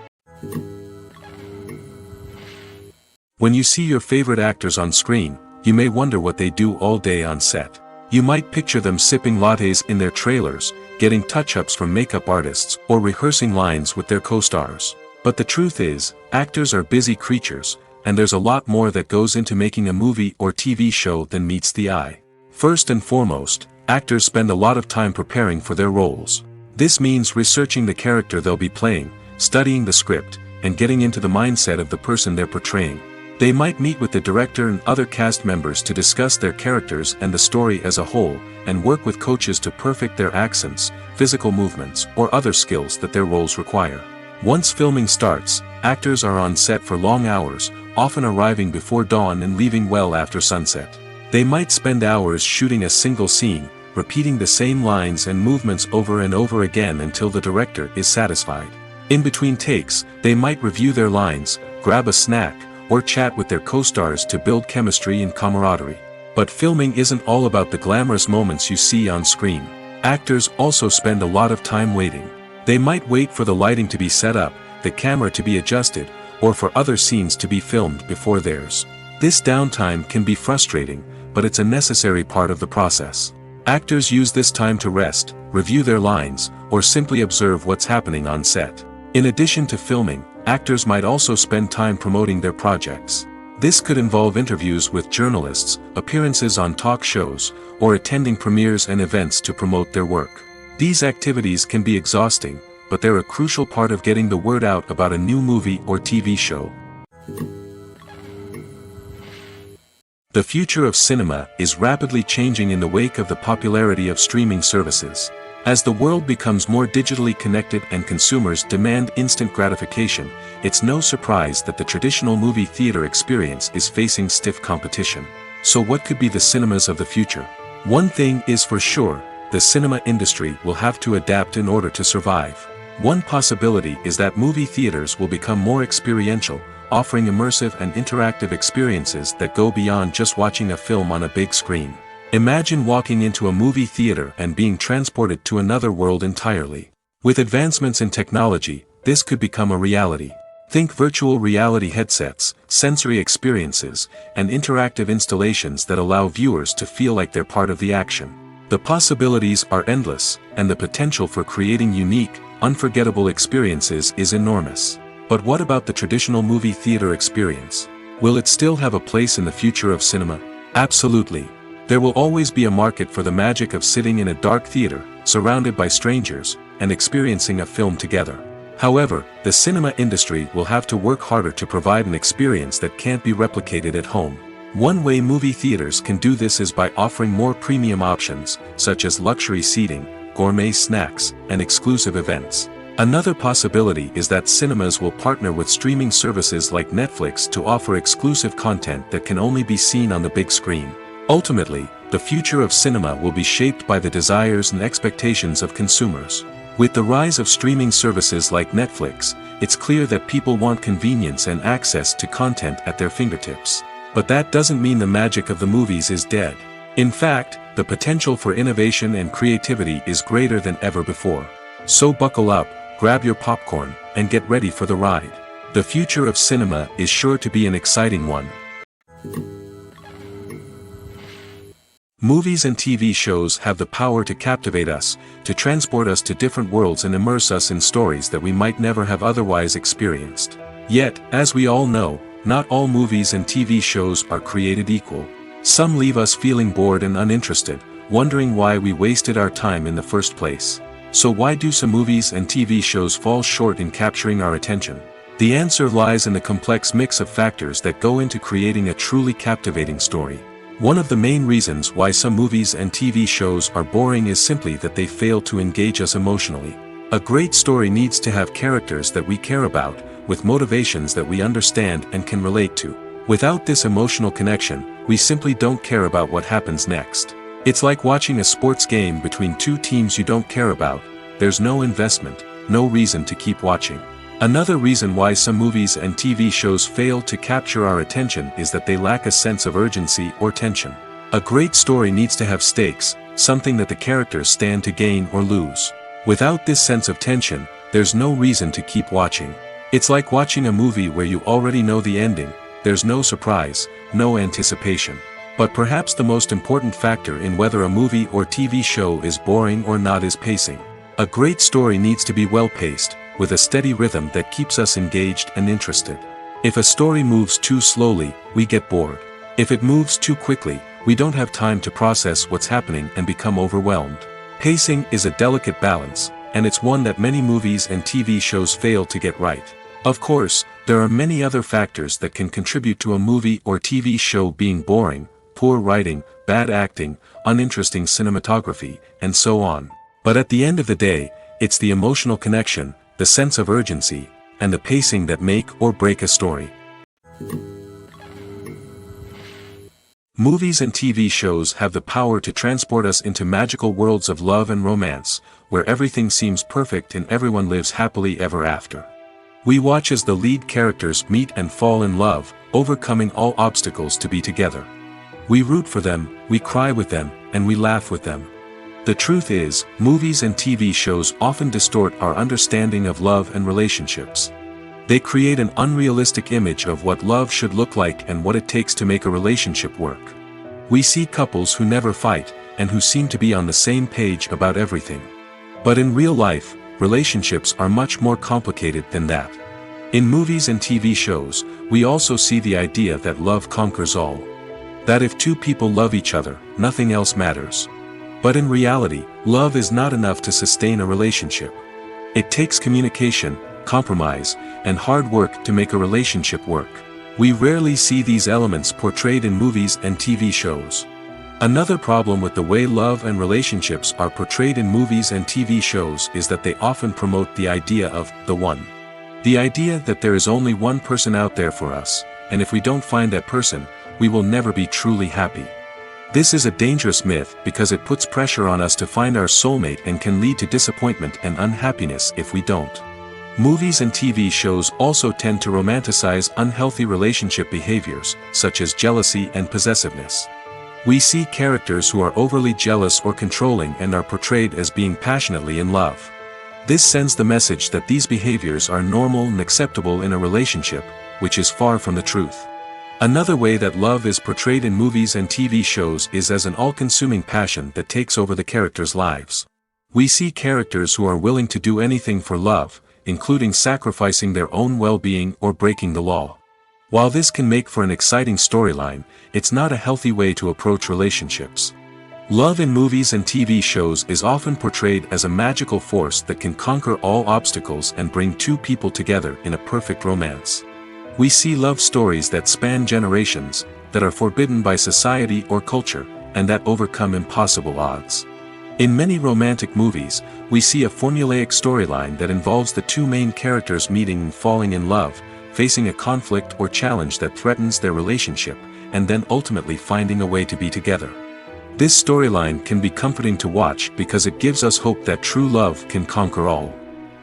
When you see your favorite actors on screen, you may wonder what they do all day on set. You might picture them sipping lattes in their trailers, getting touch-ups from makeup artists, or rehearsing lines with their co-stars. But the truth is, actors are busy creatures, and there's a lot more that goes into making a movie or TV show than meets the eye. First and foremost, actors spend a lot of time preparing for their roles. This means researching the character they'll be playing, studying the script, and getting into the mindset of the person they're portraying. They might meet with the director and other cast members to discuss their characters and the story as a whole, and work with coaches to perfect their accents, physical movements, or other skills that their roles require. Once filming starts, actors are on set for long hours, often arriving before dawn and leaving well after sunset. They might spend hours shooting a single scene, repeating the same lines and movements over and over again until the director is satisfied. In between takes, they might review their lines, grab a snack, or chat with their co-stars to build chemistry and camaraderie. But filming isn't all about the glamorous moments you see on screen. Actors also spend a lot of time waiting. They might wait for the lighting to be set up, the camera to be adjusted, or for other scenes to be filmed before theirs. This downtime can be frustrating, but it's a necessary part of the process. Actors use this time to rest, review their lines, or simply observe what's happening on set. In addition to filming, actors might also spend time promoting their projects. This could involve interviews with journalists, appearances on talk shows, or attending premieres and events to promote their work. These activities can be exhausting, but they're a crucial part of getting the word out about a new movie or TV show. The future of cinema is rapidly changing in the wake of the popularity of streaming services. As the world becomes more digitally connected and consumers demand instant gratification, it's no surprise that the traditional movie theater experience is facing stiff competition. So what could be the cinemas of the future? One thing is for sure, the cinema industry will have to adapt in order to survive. One possibility is that movie theaters will become more experiential, offering immersive and interactive experiences that go beyond just watching a film on a big screen. Imagine walking into a movie theater and being transported to another world entirely. With advancements in technology, this could become a reality. Think virtual reality headsets, sensory experiences, and interactive installations that allow viewers to feel like they're part of the action. The possibilities are endless, and the potential for creating unique, unforgettable experiences is enormous. But what about the traditional movie theater experience? Will it still have a place in the future of cinema? Absolutely. There will always be a market for the magic of sitting in a dark theater, surrounded by strangers, and experiencing a film together. However, the cinema industry will have to work harder to provide an experience that can't be replicated at home. One way movie theaters can do this is by offering more premium options, such as luxury seating, gourmet snacks, and exclusive events. Another possibility is that cinemas will partner with streaming services like Netflix to offer exclusive content that can only be seen on the big screen. Ultimately, the future of cinema will be shaped by the desires and expectations of consumers. With the rise of streaming services like Netflix, it's clear that people want convenience and access to content at their fingertips. But that doesn't mean the magic of the movies is dead. In fact, the potential for innovation and creativity is greater than ever before. So buckle up, grab your popcorn, and get ready for the ride. The future of cinema is sure to be an exciting one. Movies and TV shows have the power to captivate us, to transport us to different worlds and immerse us in stories that we might never have otherwise experienced. Yet, as we all know, not all movies and TV shows are created equal. Some leave us feeling bored and uninterested, wondering why we wasted our time in the first place. So why do some movies and TV shows fall short in capturing our attention? The answer lies in the complex mix of factors that go into creating a truly captivating story. One of the main reasons why some movies and TV shows are boring is simply that they fail to engage us emotionally. A great story needs to have characters that we care about, with motivations that we understand and can relate to. Without this emotional connection, we simply don't care about what happens next. It's like watching a sports game between two teams you don't care about. There's no investment, no reason to keep watching. Another reason why some movies and TV shows fail to capture our attention is that they lack a sense of urgency or tension. A great story needs to have stakes, something that the characters stand to gain or lose. Without this sense of tension, there's no reason to keep watching. It's like watching a movie where you already know the ending. There's no surprise, no anticipation. But perhaps the most important factor in whether a movie or TV show is boring or not is pacing. A great story needs to be well-paced, with a steady rhythm that keeps us engaged and interested. If a story moves too slowly, we get bored. If it moves too quickly, we don't have time to process what's happening and become overwhelmed. Pacing is a delicate balance, and it's one that many movies and TV shows fail to get right. Of course, there are many other factors that can contribute to a movie or TV show being boring: poor writing, bad acting, uninteresting cinematography, and so on. But at the end of the day, it's the emotional connection, the sense of urgency, and the pacing that make or break a story. Movies and TV shows have the power to transport us into magical worlds of love and romance, where everything seems perfect and everyone lives happily ever after. We watch as the lead characters meet and fall in love, overcoming all obstacles to be together. We root for them, we cry with them, and we laugh with them. The truth is, movies and TV shows often distort our understanding of love and relationships. They create an unrealistic image of what love should look like and what it takes to make a relationship work. We see couples who never fight, and who seem to be on the same page about everything. But in real life, relationships are much more complicated than that. In movies and TV shows, we also see the idea that love conquers all. That if two people love each other, nothing else matters. But in reality, love is not enough to sustain a relationship. It takes communication, compromise, and hard work to make a relationship work. We rarely see these elements portrayed in movies and TV shows. Another problem with the way love and relationships are portrayed in movies and TV shows is that they often promote the idea of the one. The idea that there is only one person out there for us, and if we don't find that person, we will never be truly happy. This is a dangerous myth because it puts pressure on us to find our soulmate and can lead to disappointment and unhappiness if we don't. Movies and TV shows also tend to romanticize unhealthy relationship behaviors, such as jealousy and possessiveness. We see characters who are overly jealous or controlling and are portrayed as being passionately in love. This sends the message that these behaviors are normal and acceptable in a relationship, which is far from the truth. Another way that love is portrayed in movies and TV shows is as an all-consuming passion that takes over the characters' lives. We see characters who are willing to do anything for love, including sacrificing their own well-being or breaking the law. While this can make for an exciting storyline, it's not a healthy way to approach relationships. Love in movies and TV shows is often portrayed as a magical force that can conquer all obstacles and bring two people together in a perfect romance. We see love stories that span generations, that are forbidden by society or culture, and that overcome impossible odds. In many romantic movies, we see a formulaic storyline that involves the two main characters meeting and falling in love, facing a conflict or challenge that threatens their relationship, and then ultimately finding a way to be together. This storyline can be comforting to watch because it gives us hope that true love can conquer all.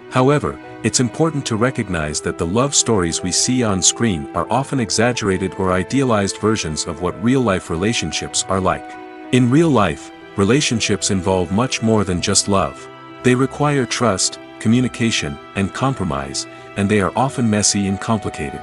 However, it's important to recognize that the love stories we see on screen are often exaggerated or idealized versions of what real-life relationships are like. In real life, relationships involve much more than just love. They require trust, communication, and compromise, and they are often messy and complicated.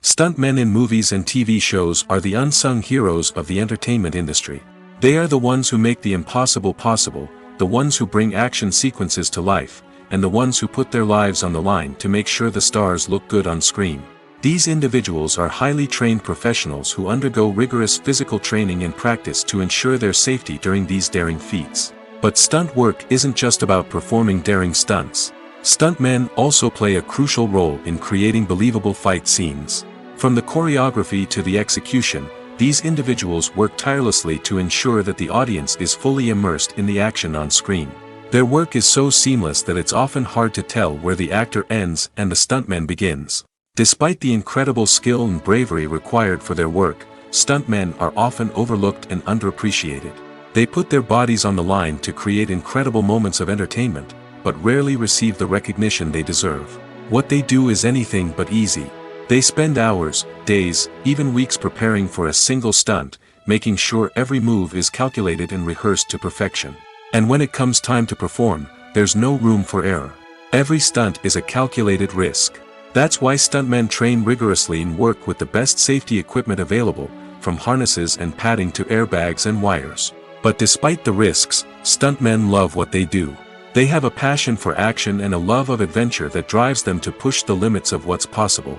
Stuntmen in movies and TV shows are the unsung heroes of the entertainment industry. They are the ones who make the impossible possible, the ones who bring action sequences to life, and the ones who put their lives on the line to make sure the stars look good on screen. These individuals are highly trained professionals who undergo rigorous physical training and practice to ensure their safety during these daring feats. But stunt work isn't just about performing daring stunts. Stuntmen also play a crucial role in creating believable fight scenes. From the choreography to the execution, these individuals work tirelessly to ensure that the audience is fully immersed in the action on screen. Their work is so seamless that it's often hard to tell where the actor ends and the stuntman begins. Despite the incredible skill and bravery required for their work, stuntmen are often overlooked and underappreciated. They put their bodies on the line to create incredible moments of entertainment, but rarely receive the recognition they deserve. What they do is anything but easy. They spend hours, days, even weeks preparing for a single stunt, making sure every move is calculated and rehearsed to perfection. And when it comes time to perform, there's no room for error. Every stunt is a calculated risk. That's why stuntmen train rigorously and work with the best safety equipment available, from harnesses and padding to airbags and wires. But despite the risks, stuntmen love what they do. They have a passion for action and a love of adventure that drives them to push the limits of what's possible.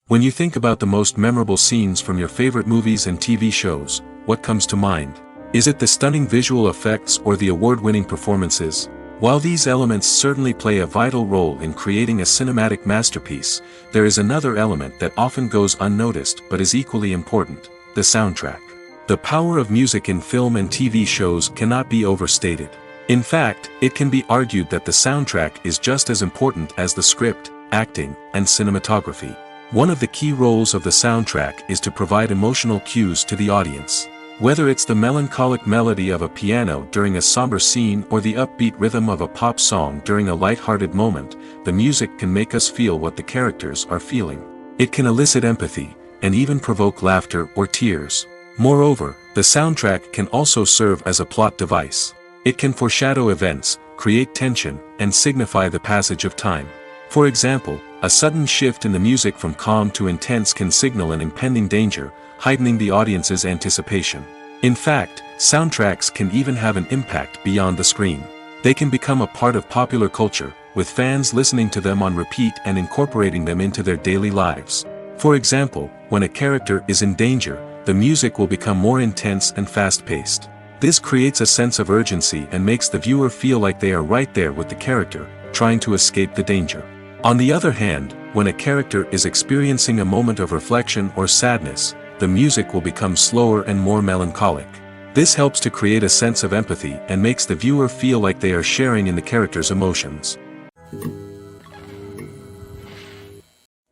When you think about the most memorable scenes from your favorite movies and TV shows, what comes to mind? Is it the stunning visual effects or the award-winning performances? While these elements certainly play a vital role in creating a cinematic masterpiece, there is another element that often goes unnoticed but is equally important: the soundtrack. The power of music in film and TV shows cannot be overstated. In fact, it can be argued that the soundtrack is just as important as the script, acting, and cinematography. One of the key roles of the soundtrack is to provide emotional cues to the audience. Whether it's the melancholic melody of a piano during a somber scene or the upbeat rhythm of a pop song during a light-hearted moment, the music can make us feel what the characters are feeling. It can elicit empathy, and even provoke laughter or tears. Moreover, the soundtrack can also serve as a plot device. It can foreshadow events, create tension, and signify the passage of time. For example, a sudden shift in the music from calm to intense can signal an impending danger, heightening the audience's anticipation. In fact, soundtracks can even have an impact beyond the screen. They can become a part of popular culture, with fans listening to them on repeat and incorporating them into their daily lives. For example, when a character is in danger, the music will become more intense and fast-paced. This creates a sense of urgency and makes the viewer feel like they are right there with the character, trying to escape the danger. On the other hand, when a character is experiencing a moment of reflection or sadness, the music will become slower and more melancholic. This helps to create a sense of empathy and makes the viewer feel like they are sharing in the character's emotions.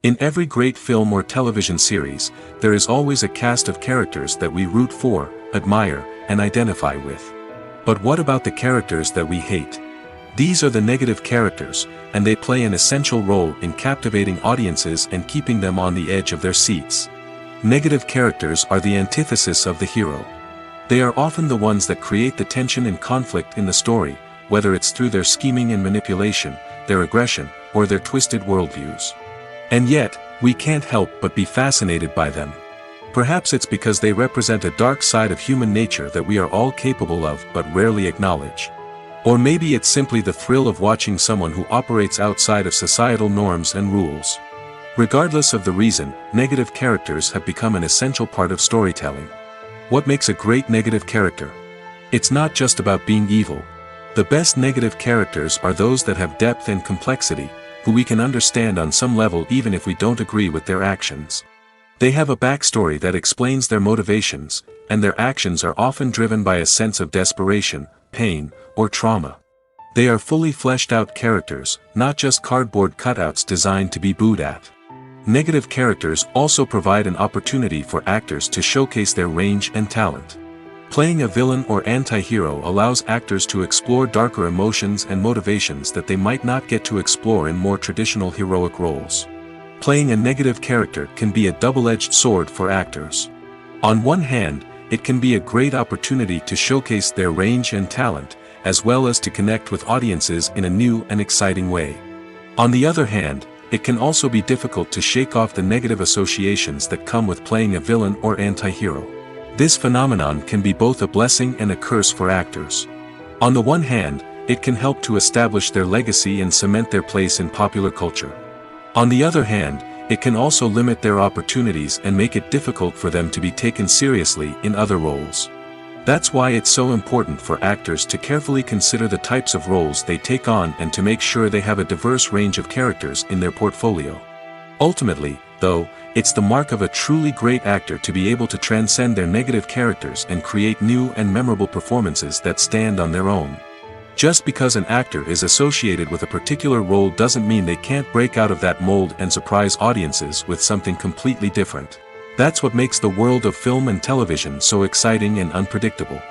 In every great film or television series, there is always a cast of characters that we root for, admire, and identify with. But what about the characters that we hate? These are the negative characters, and they play an essential role in captivating audiences and keeping them on the edge of their seats. Negative characters are the antithesis of the hero. They are often the ones that create the tension and conflict in the story, whether it's through their scheming and manipulation, their aggression, or their twisted worldviews. And yet, we can't help but be fascinated by them. Perhaps it's because they represent a dark side of human nature that we are all capable of but rarely acknowledge. Or maybe it's simply the thrill of watching someone who operates outside of societal norms and rules. Regardless of the reason, negative characters have become an essential part of storytelling. What makes a great negative character? It's not just about being evil. The best negative characters are those that have depth and complexity, who we can understand on some level even if we don't agree with their actions. They have a backstory that explains their motivations, and their actions are often driven by a sense of desperation, pain, or trauma. They are fully fleshed out characters, not just cardboard cutouts designed to be booed at. Negative characters also provide an opportunity for actors to showcase their range and talent. Playing a villain or anti-hero allows actors to explore darker emotions and motivations that they might not get to explore in more traditional heroic roles. Playing a negative character can be a double-edged sword for actors. On one hand, it can be a great opportunity to showcase their range and talent, as well as to connect with audiences in a new and exciting way. On the other hand, it can also be difficult to shake off the negative associations that come with playing a villain or anti-hero. This phenomenon can be both a blessing and a curse for actors. On the one hand, it can help to establish their legacy and cement their place in popular culture. On the other hand, it can also limit their opportunities and make it difficult for them to be taken seriously in other roles. That's why it's so important for actors to carefully consider the types of roles they take on and to make sure they have a diverse range of characters in their portfolio. Ultimately, though, it's the mark of a truly great actor to be able to transcend their negative characters and create new and memorable performances that stand on their own. Just because an actor is associated with a particular role doesn't mean they can't break out of that mold and surprise audiences with something completely different. That's what makes the world of film and television so exciting and unpredictable.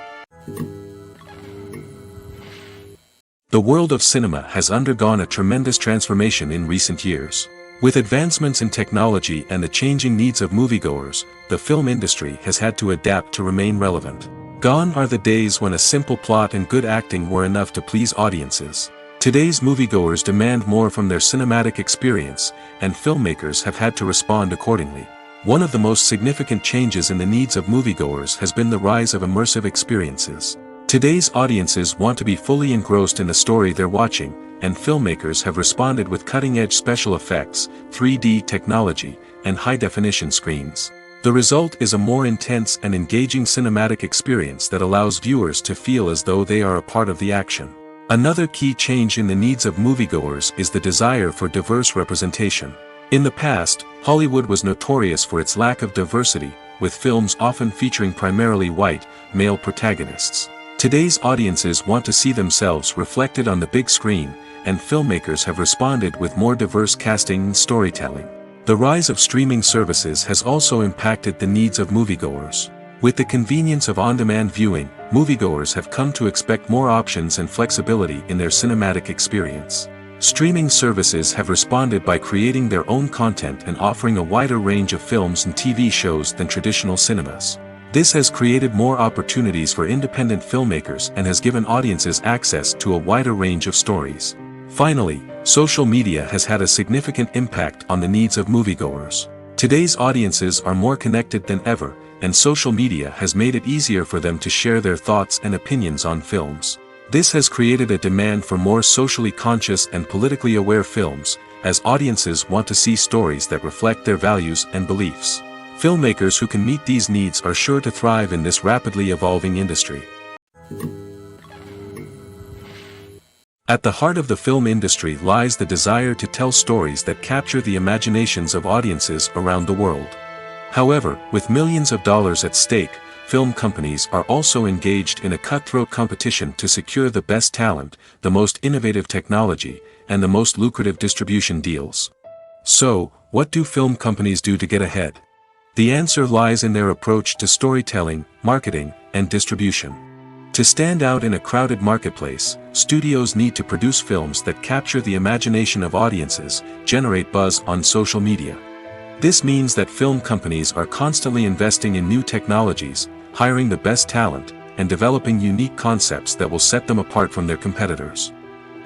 The world of cinema has undergone a tremendous transformation in recent years. With advancements in technology and the changing needs of moviegoers, the film industry has had to adapt to remain relevant. Gone are the days when a simple plot and good acting were enough to please audiences. Today's moviegoers demand more from their cinematic experience, and filmmakers have had to respond accordingly. One of the most significant changes in the needs of moviegoers has been the rise of immersive experiences. Today's audiences want to be fully engrossed in the story they're watching, and filmmakers have responded with cutting-edge special effects, 3D technology, and high-definition screens. The result is a more intense and engaging cinematic experience that allows viewers to feel as though they are a part of the action. Another key change in the needs of moviegoers is the desire for diverse representation. In the past, Hollywood was notorious for its lack of diversity, with films often featuring primarily white, male protagonists. Today's audiences want to see themselves reflected on the big screen, and filmmakers have responded with more diverse casting and storytelling. The rise of streaming services has also impacted the needs of moviegoers. With the convenience of on-demand viewing, moviegoers have come to expect more options and flexibility in their cinematic experience. Streaming services have responded by creating their own content and offering a wider range of films and TV shows than traditional cinemas. This has created more opportunities for independent filmmakers and has given audiences access to a wider range of stories. Finally, social media has had a significant impact on the needs of moviegoers. Today's audiences are more connected than ever, and social media has made it easier for them to share their thoughts and opinions on films. This has created a demand for more socially conscious and politically aware films, as audiences want to see stories that reflect their values and beliefs. Filmmakers who can meet these needs are sure to thrive in this rapidly evolving industry. At the heart of the film industry lies the desire to tell stories that capture the imaginations of audiences around the world. However, with millions of dollars at stake, film companies are also engaged in a cutthroat competition to secure the best talent, the most innovative technology, and the most lucrative distribution deals. So, what do film companies do to get ahead? The answer lies in their approach to storytelling, marketing, and distribution. To stand out in a crowded marketplace, studios need to produce films that capture the imagination of audiences, generate buzz on social media. This means that film companies are constantly investing in new technologies, hiring the best talent, and developing unique concepts that will set them apart from their competitors.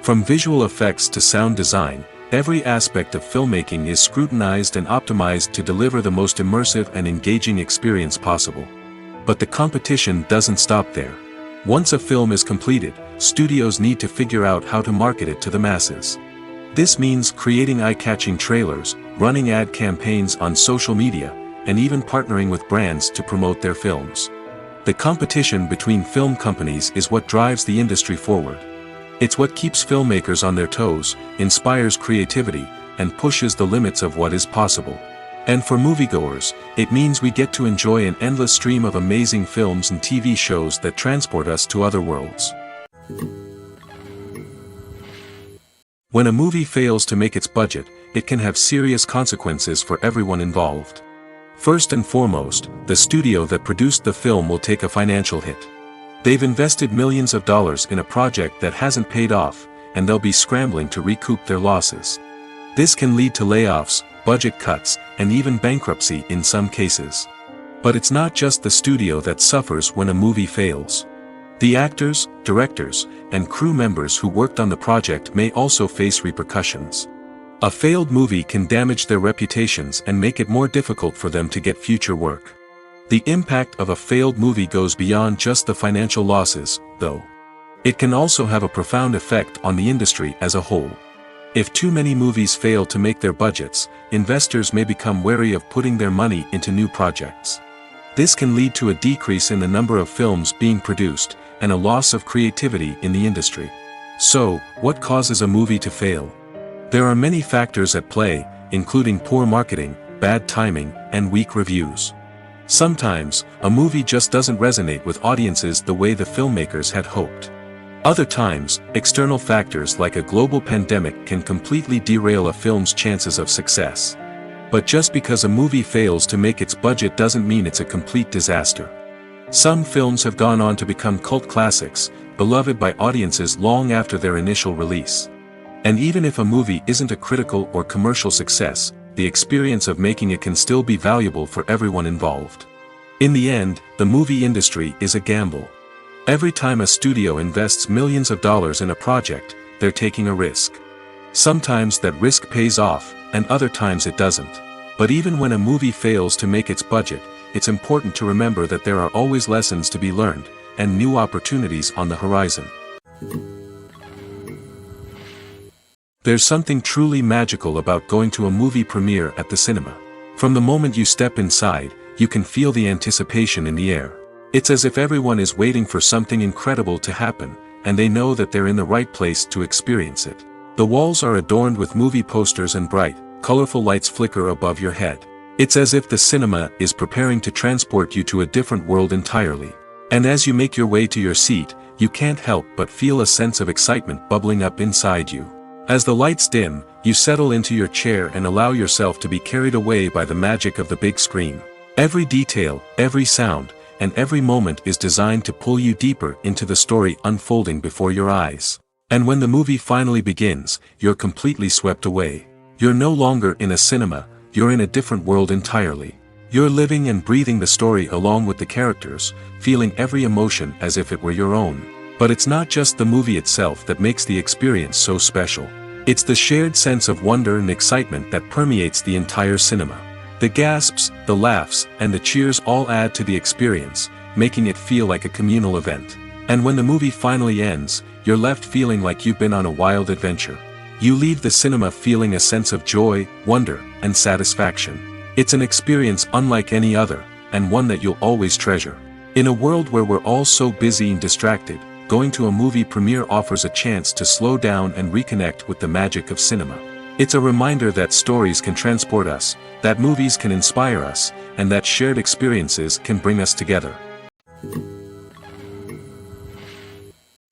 From visual effects to sound design, every aspect of filmmaking is scrutinized and optimized to deliver the most immersive and engaging experience possible. But the competition doesn't stop there. Once a film is completed, studios need to figure out how to market it to the masses. This means creating eye-catching trailers, running ad campaigns on social media, and even partnering with brands to promote their films. The competition between film companies is what drives the industry forward. It's what keeps filmmakers on their toes, inspires creativity, and pushes the limits of what is possible. And for moviegoers, it means we get to enjoy an endless stream of amazing films and TV shows that transport us to other worlds. When a movie fails to make its budget, it can have serious consequences for everyone involved. First and foremost, the studio that produced the film will take a financial hit. They've invested millions of dollars in a project that hasn't paid off, and they'll be scrambling to recoup their losses. This can lead to layoffs, budget cuts, and even bankruptcy in some cases. But it's not just the studio that suffers when a movie fails. The actors, directors, and crew members who worked on the project may also face repercussions. A failed movie can damage their reputations and make it more difficult for them to get future work. The impact of a failed movie goes beyond just the financial losses, though. It can also have a profound effect on the industry as a whole. If too many movies fail to make their budgets, investors may become wary of putting their money into new projects. This can lead to a decrease in the number of films being produced, and a loss of creativity in the industry. So, what causes a movie to fail? There are many factors at play, including poor marketing, bad timing, and weak reviews. Sometimes, a movie just doesn't resonate with audiences the way the filmmakers had hoped. Other times, external factors like a global pandemic can completely derail a film's chances of success. But just because a movie fails to make its budget doesn't mean it's a complete disaster. Some films have gone on to become cult classics, beloved by audiences long after their initial release. And even if a movie isn't a critical or commercial success, the experience of making it can still be valuable for everyone involved. In the end, the movie industry is a gamble. Every time a studio invests millions of dollars in a project, they're taking a risk. Sometimes that risk pays off, and other times it doesn't. But even when a movie fails to make its budget, it's important to remember that there are always lessons to be learned, and new opportunities on the horizon. There's something truly magical about going to a movie premiere at the cinema. From the moment you step inside, you can feel the anticipation in the air. It's as if everyone is waiting for something incredible to happen, and they know that they're in the right place to experience it. The walls are adorned with movie posters and bright, colorful lights flicker above your head. It's as if the cinema is preparing to transport you to a different world entirely. And as you make your way to your seat, you can't help but feel a sense of excitement bubbling up inside you. As the lights dim, you settle into your chair and allow yourself to be carried away by the magic of the big screen. Every detail, every sound, and every moment is designed to pull you deeper into the story unfolding before your eyes. And when the movie finally begins, you're completely swept away. You're no longer in a cinema, you're in a different world entirely. You're living and breathing the story along with the characters, feeling every emotion as if it were your own. But it's not just the movie itself that makes the experience so special. It's the shared sense of wonder and excitement that permeates the entire cinema. The gasps, the laughs, and the cheers all add to the experience, making it feel like a communal event. And when the movie finally ends, you're left feeling like you've been on a wild adventure. You leave the cinema feeling a sense of joy, wonder, and satisfaction. It's an experience unlike any other, and one that you'll always treasure. In a world where we're all so busy and distracted, going to a movie premiere offers a chance to slow down and reconnect with the magic of cinema. It's a reminder that stories can transport us, that movies can inspire us, and that shared experiences can bring us together.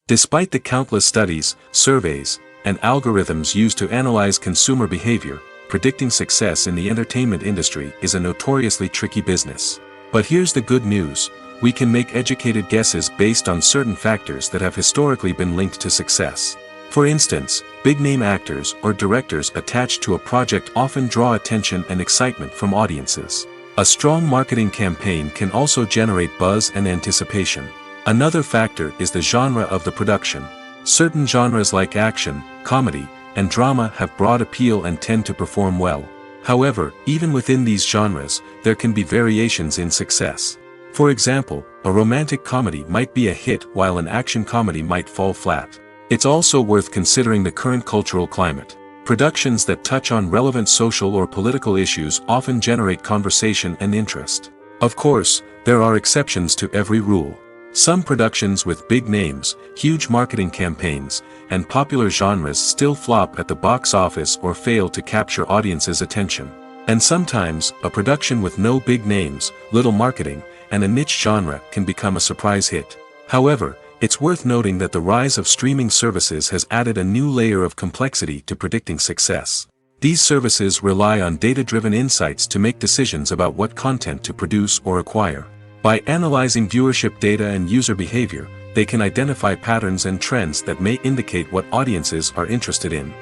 Despite the countless studies, surveys, and algorithms used to analyze consumer behavior, predicting success in the entertainment industry is a notoriously tricky business. But here's the good news. We can make educated guesses based on certain factors that have historically been linked to success. For instance, big-name actors or directors attached to a project often draw attention and excitement from audiences. A strong marketing campaign can also generate buzz and anticipation. Another factor is the genre of the production. Certain genres like action, comedy, and drama have broad appeal and tend to perform well. However, even within these genres, there can be variations in success. For example, a romantic comedy might be a hit while an action comedy might fall flat. It's also worth considering the current cultural climate. Productions that touch on relevant social or political issues often generate conversation and interest. Of course, there are exceptions to every rule. Some productions with big names, huge marketing campaigns, and popular genres still flop at the box office or fail to capture audiences' attention. And sometimes, a production with no big names, little marketing, and a niche genre can become a surprise hit. However, it's worth noting that the rise of streaming services has added a new layer of complexity to predicting success. These services rely on data-driven insights to make decisions about what content to produce or acquire. By analyzing viewership data and user behavior, they can identify patterns and trends that may indicate what audiences are interested in.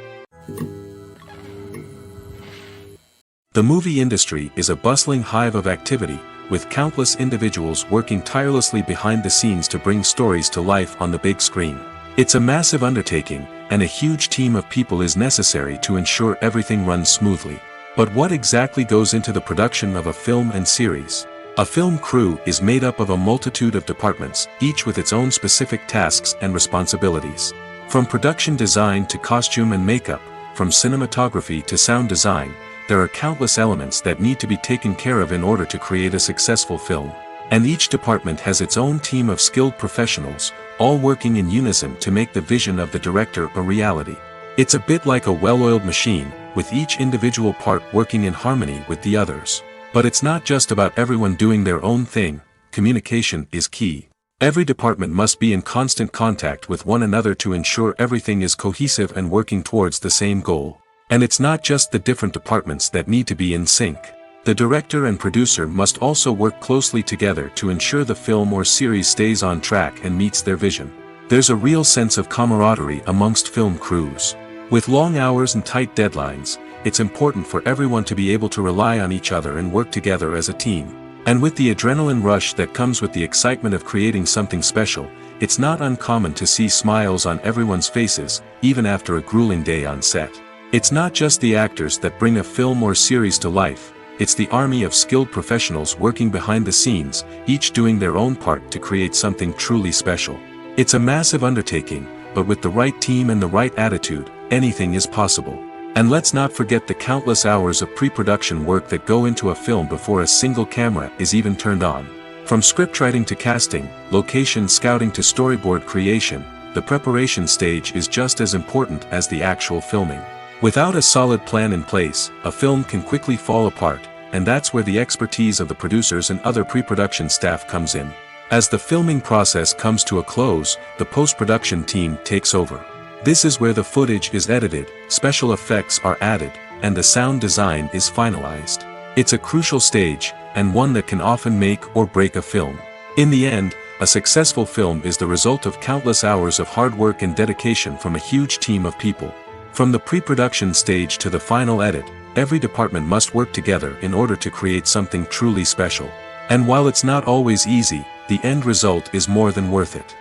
The movie industry is a bustling hive of activity, with countless individuals working tirelessly behind the scenes to bring stories to life on the big screen. It's a massive undertaking, and a huge team of people is necessary to ensure everything runs smoothly. But what exactly goes into the production of a film and series? A film crew is made up of a multitude of departments, each with its own specific tasks and responsibilities. From production design to costume and makeup, from cinematography to sound design, there are countless elements that need to be taken care of in order to create a successful film. And each department has its own team of skilled professionals, all working in unison to make the vision of the director a reality. It's a bit like a well-oiled machine, with each individual part working in harmony with the others. But it's not just about everyone doing their own thing. Communication is key. Every department must be in constant contact with one another to ensure everything is cohesive and working towards the same goal. And it's not just the different departments that need to be in sync. The director and producer must also work closely together to ensure the film or series stays on track and meets their vision. There's a real sense of camaraderie amongst film crews. With long hours and tight deadlines, it's important for everyone to be able to rely on each other and work together as a team. And with the adrenaline rush that comes with the excitement of creating something special, it's not uncommon to see smiles on everyone's faces, even after a grueling day on set. It's not just the actors that bring a film or series to life. It's the army of skilled professionals working behind the scenes, each doing their own part to create something truly special. It's a massive undertaking, but with the right team and the right attitude, anything is possible. And let's not forget the countless hours of pre-production work that go into a film before a single camera is even turned on. From scriptwriting to casting, location scouting to storyboard creation, the preparation stage is just as important as the actual filming. Without a solid plan in place, a film can quickly fall apart, and that's where the expertise of the producers and other pre-production staff comes in. As the filming process comes to a close, the post-production team takes over. This is where the footage is edited, special effects are added, and the sound design is finalized. It's a crucial stage, and one that can often make or break a film. In the end, a successful film is the result of countless hours of hard work and dedication from a huge team of people. From the pre-production stage to the final edit, every department must work together in order to create something truly special. And while it's not always easy, the end result is more than worth it.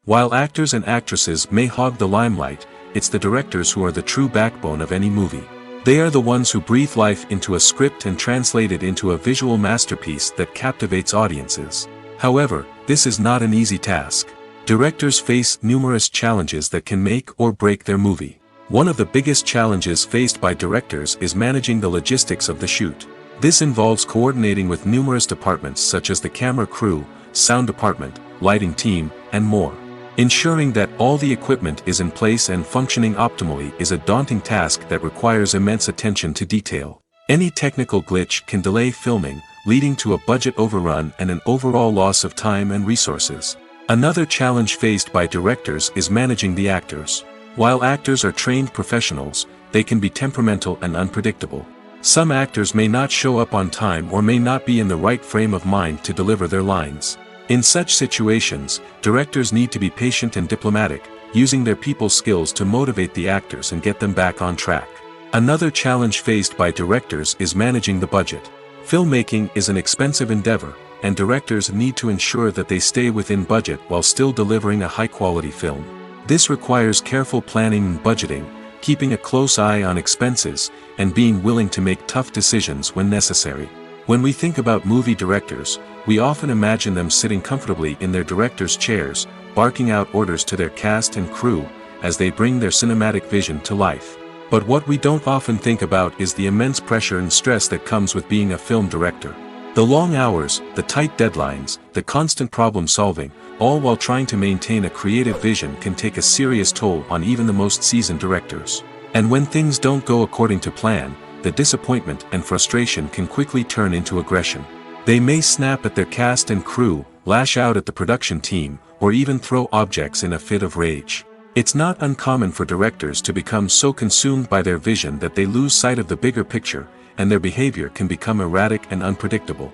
While actors and actresses may hog the limelight, it's the directors who are the true backbone of any movie. They are the ones who breathe life into a script and translate it into a visual masterpiece that captivates audiences. However, this is not an easy task. Directors face numerous challenges that can make or break their movie. One of the biggest challenges faced by directors is managing the logistics of the shoot. This involves coordinating with numerous departments such as the camera crew, sound department, lighting team, and more. Ensuring that all the equipment is in place and functioning optimally is a daunting task that requires immense attention to detail. Any technical glitch can delay filming, leading to a budget overrun and an overall loss of time and resources. Another challenge faced by directors is managing the actors. While actors are trained professionals, they can be temperamental and unpredictable. Some actors may not show up on time or may not be in the right frame of mind to deliver their lines. In such situations, directors need to be patient and diplomatic, using their people skills to motivate the actors and get them back on track. Another challenge faced by directors is managing the budget. Filmmaking is an expensive endeavor, and directors need to ensure that they stay within budget while still delivering a high-quality film. This requires careful planning and budgeting, keeping a close eye on expenses, and being willing to make tough decisions when necessary. When we think about movie directors, we often imagine them sitting comfortably in their director's chairs, barking out orders to their cast and crew, as they bring their cinematic vision to life. But what we don't often think about is the immense pressure and stress that comes with being a film director. The long hours, the tight deadlines, the constant problem solving, all while trying to maintain a creative vision can take a serious toll on even the most seasoned directors. And when things don't go according to plan, the disappointment and frustration can quickly turn into aggression. They may snap at their cast and crew, lash out at the production team, or even throw objects in a fit of rage. It's not uncommon for directors to become so consumed by their vision that they lose sight of the bigger picture, and their behavior can become erratic and unpredictable.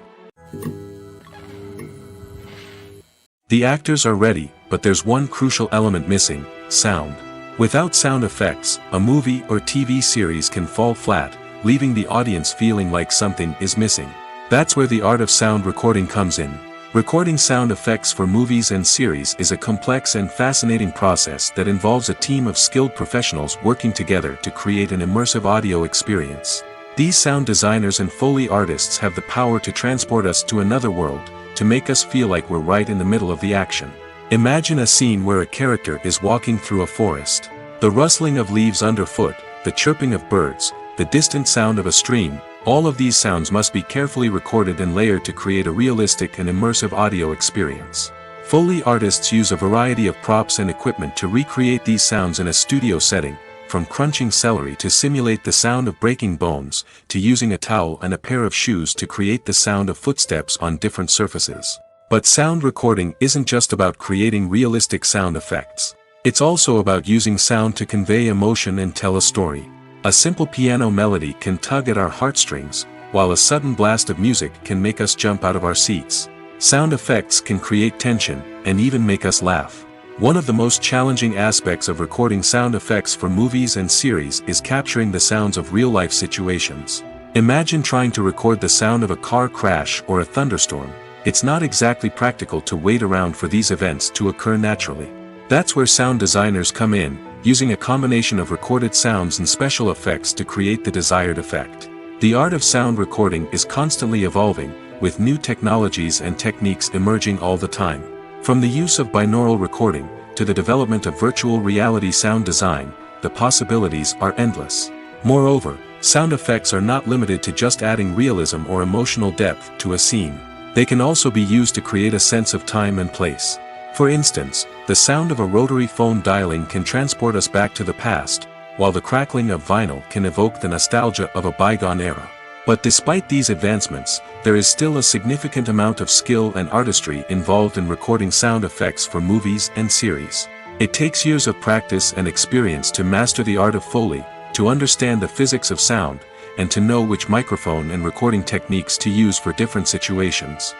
The actors are ready, but there's one crucial element missing: sound. Without sound effects, a movie or TV series can fall flat, leaving the audience feeling like something is missing. That's where the art of sound recording comes in. Recording sound effects for movies and series is a complex and fascinating process that involves a team of skilled professionals working together to create an immersive audio experience. These sound designers and Foley artists have the power to transport us to another world, to make us feel like we're right in the middle of the action. Imagine a scene where a character is walking through a forest. The rustling of leaves underfoot, the chirping of birds, the distant sound of a stream, all of these sounds must be carefully recorded and layered to create a realistic and immersive audio experience. Foley artists use a variety of props and equipment to recreate these sounds in a studio setting, from crunching celery to simulate the sound of breaking bones, to using a towel and a pair of shoes to create the sound of footsteps on different surfaces. But sound recording isn't just about creating realistic sound effects. It's also about using sound to convey emotion and tell a story. A simple piano melody can tug at our heartstrings, while a sudden blast of music can make us jump out of our seats. Sound effects can create tension, and even make us laugh. One of the most challenging aspects of recording sound effects for movies and series is capturing the sounds of real-life situations. Imagine trying to record the sound of a car crash or a thunderstorm. It's not exactly practical to wait around for these events to occur naturally. That's where sound designers come in, using a combination of recorded sounds and special effects to create the desired effect. The art of sound recording is constantly evolving, with new technologies and techniques emerging all the time. From the use of binaural recording, to the development of virtual reality sound design, the possibilities are endless. Moreover, sound effects are not limited to just adding realism or emotional depth to a scene. They can also be used to create a sense of time and place. For instance, the sound of a rotary phone dialing can transport us back to the past, while the crackling of vinyl can evoke the nostalgia of a bygone era. But despite these advancements, there is still a significant amount of skill and artistry involved in recording sound effects for movies and series. It takes years of practice and experience to master the art of Foley, to understand the physics of sound, and to know which microphone and recording techniques to use for different situations.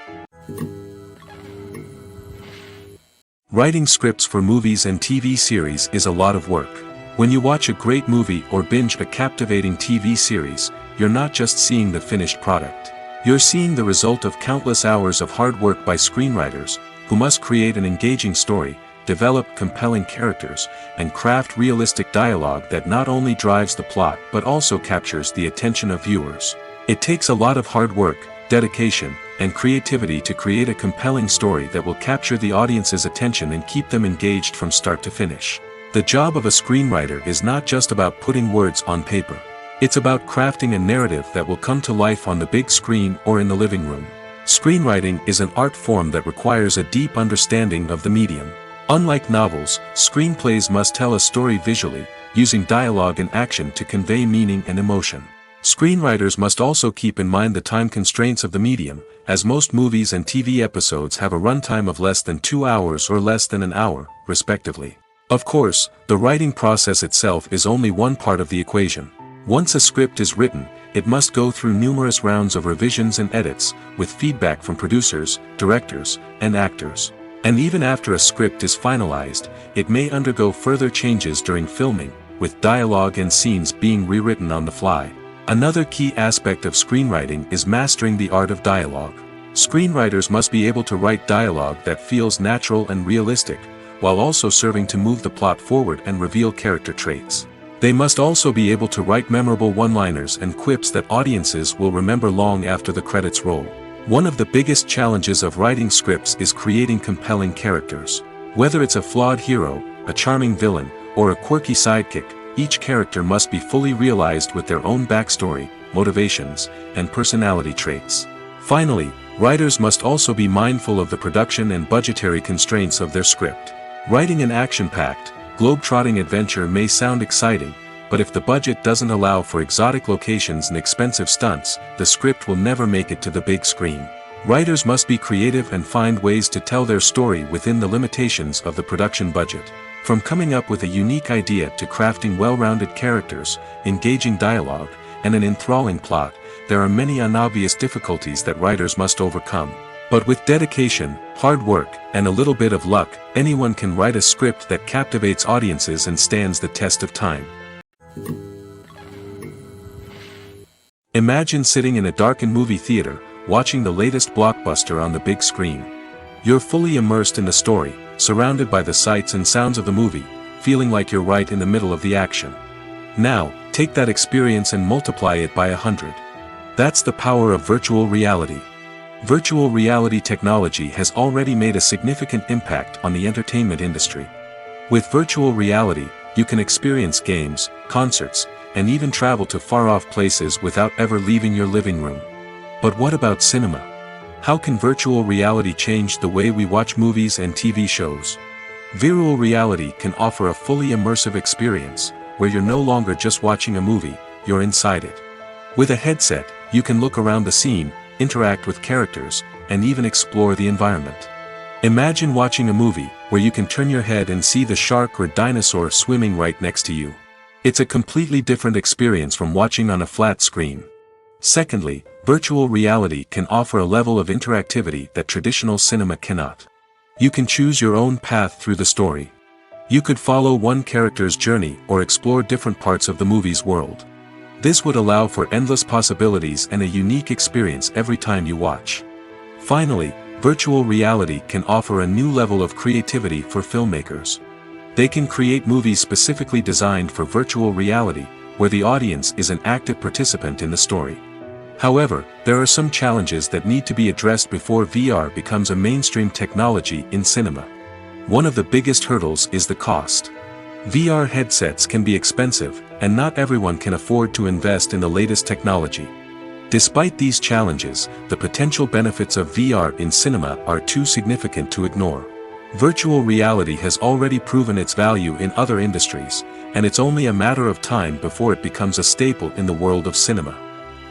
Writing scripts for movies and TV series is a lot of work. When you watch a great movie or binge a captivating TV series, you're not just seeing the finished product. You're seeing the result of countless hours of hard work by screenwriters, who must create an engaging story, develop compelling characters, and craft realistic dialogue that not only drives the plot but also captures the attention of viewers. It takes a lot of hard work, dedication, and creativity to create a compelling story that will capture the audience's attention and keep them engaged from start to finish. The job of a screenwriter is not just about putting words on paper. It's about crafting a narrative that will come to life on the big screen or in the living room. Screenwriting is an art form that requires a deep understanding of the medium. Unlike novels, screenplays must tell a story visually, using dialogue and action to convey meaning and emotion. Screenwriters must also keep in mind the time constraints of the medium, as most movies and TV episodes have a runtime of less than 2 hours or less than an hour, respectively. Of course, the writing process itself is only one part of the equation. Once a script is written, it must go through numerous rounds of revisions and edits, with feedback from producers, directors, and actors. And even after a script is finalized, it may undergo further changes during filming, with dialogue and scenes being rewritten on the fly. Another key aspect of screenwriting is mastering the art of dialogue. Screenwriters must be able to write dialogue that feels natural and realistic, while also serving to move the plot forward and reveal character traits. They must also be able to write memorable one-liners and quips that audiences will remember long after the credits roll. One of the biggest challenges of writing scripts is creating compelling characters. Whether it's a flawed hero, a charming villain, or a quirky sidekick, each character must be fully realized with their own backstory, motivations, and personality traits. Finally, writers must also be mindful of the production and budgetary constraints of their script. Writing an action-packed, globe-trotting adventure may sound exciting, but if the budget doesn't allow for exotic locations and expensive stunts, the script will never make it to the big screen. Writers must be creative and find ways to tell their story within the limitations of the production budget. From coming up with a unique idea to crafting well-rounded characters, engaging dialogue, and an enthralling plot, there are many unobvious difficulties that writers must overcome. But with dedication, hard work, and a little bit of luck, anyone can write a script that captivates audiences and stands the test of time. Imagine sitting in a darkened movie theater, watching the latest blockbuster on the big screen. You're fully immersed in the story, surrounded by the sights and sounds of the movie, feeling like you're right in the middle of the action. Now, take that experience and multiply it by 100. That's the power of virtual reality. Virtual reality technology has already made a significant impact on the entertainment industry. With virtual reality, you can experience games, concerts, and even travel to far-off places without ever leaving your living room. But what about cinema? How can virtual reality change the way we watch movies and TV shows? Virtual reality can offer a fully immersive experience, where you're no longer just watching a movie, you're inside it. With a headset, you can look around the scene, interact with characters, and even explore the environment. Imagine watching a movie, where you can turn your head and see the shark or dinosaur swimming right next to you. It's a completely different experience from watching on a flat screen. Secondly, virtual reality can offer a level of interactivity that traditional cinema cannot. You can choose your own path through the story. You could follow one character's journey or explore different parts of the movie's world. This would allow for endless possibilities and a unique experience every time you watch. Finally, virtual reality can offer a new level of creativity for filmmakers. They can create movies specifically designed for virtual reality, where the audience is an active participant in the story. However, there are some challenges that need to be addressed before VR becomes a mainstream technology in cinema. One of the biggest hurdles is the cost. VR headsets can be expensive, and not everyone can afford to invest in the latest technology. Despite these challenges, the potential benefits of VR in cinema are too significant to ignore. Virtual reality has already proven its value in other industries, and it's only a matter of time before it becomes a staple in the world of cinema.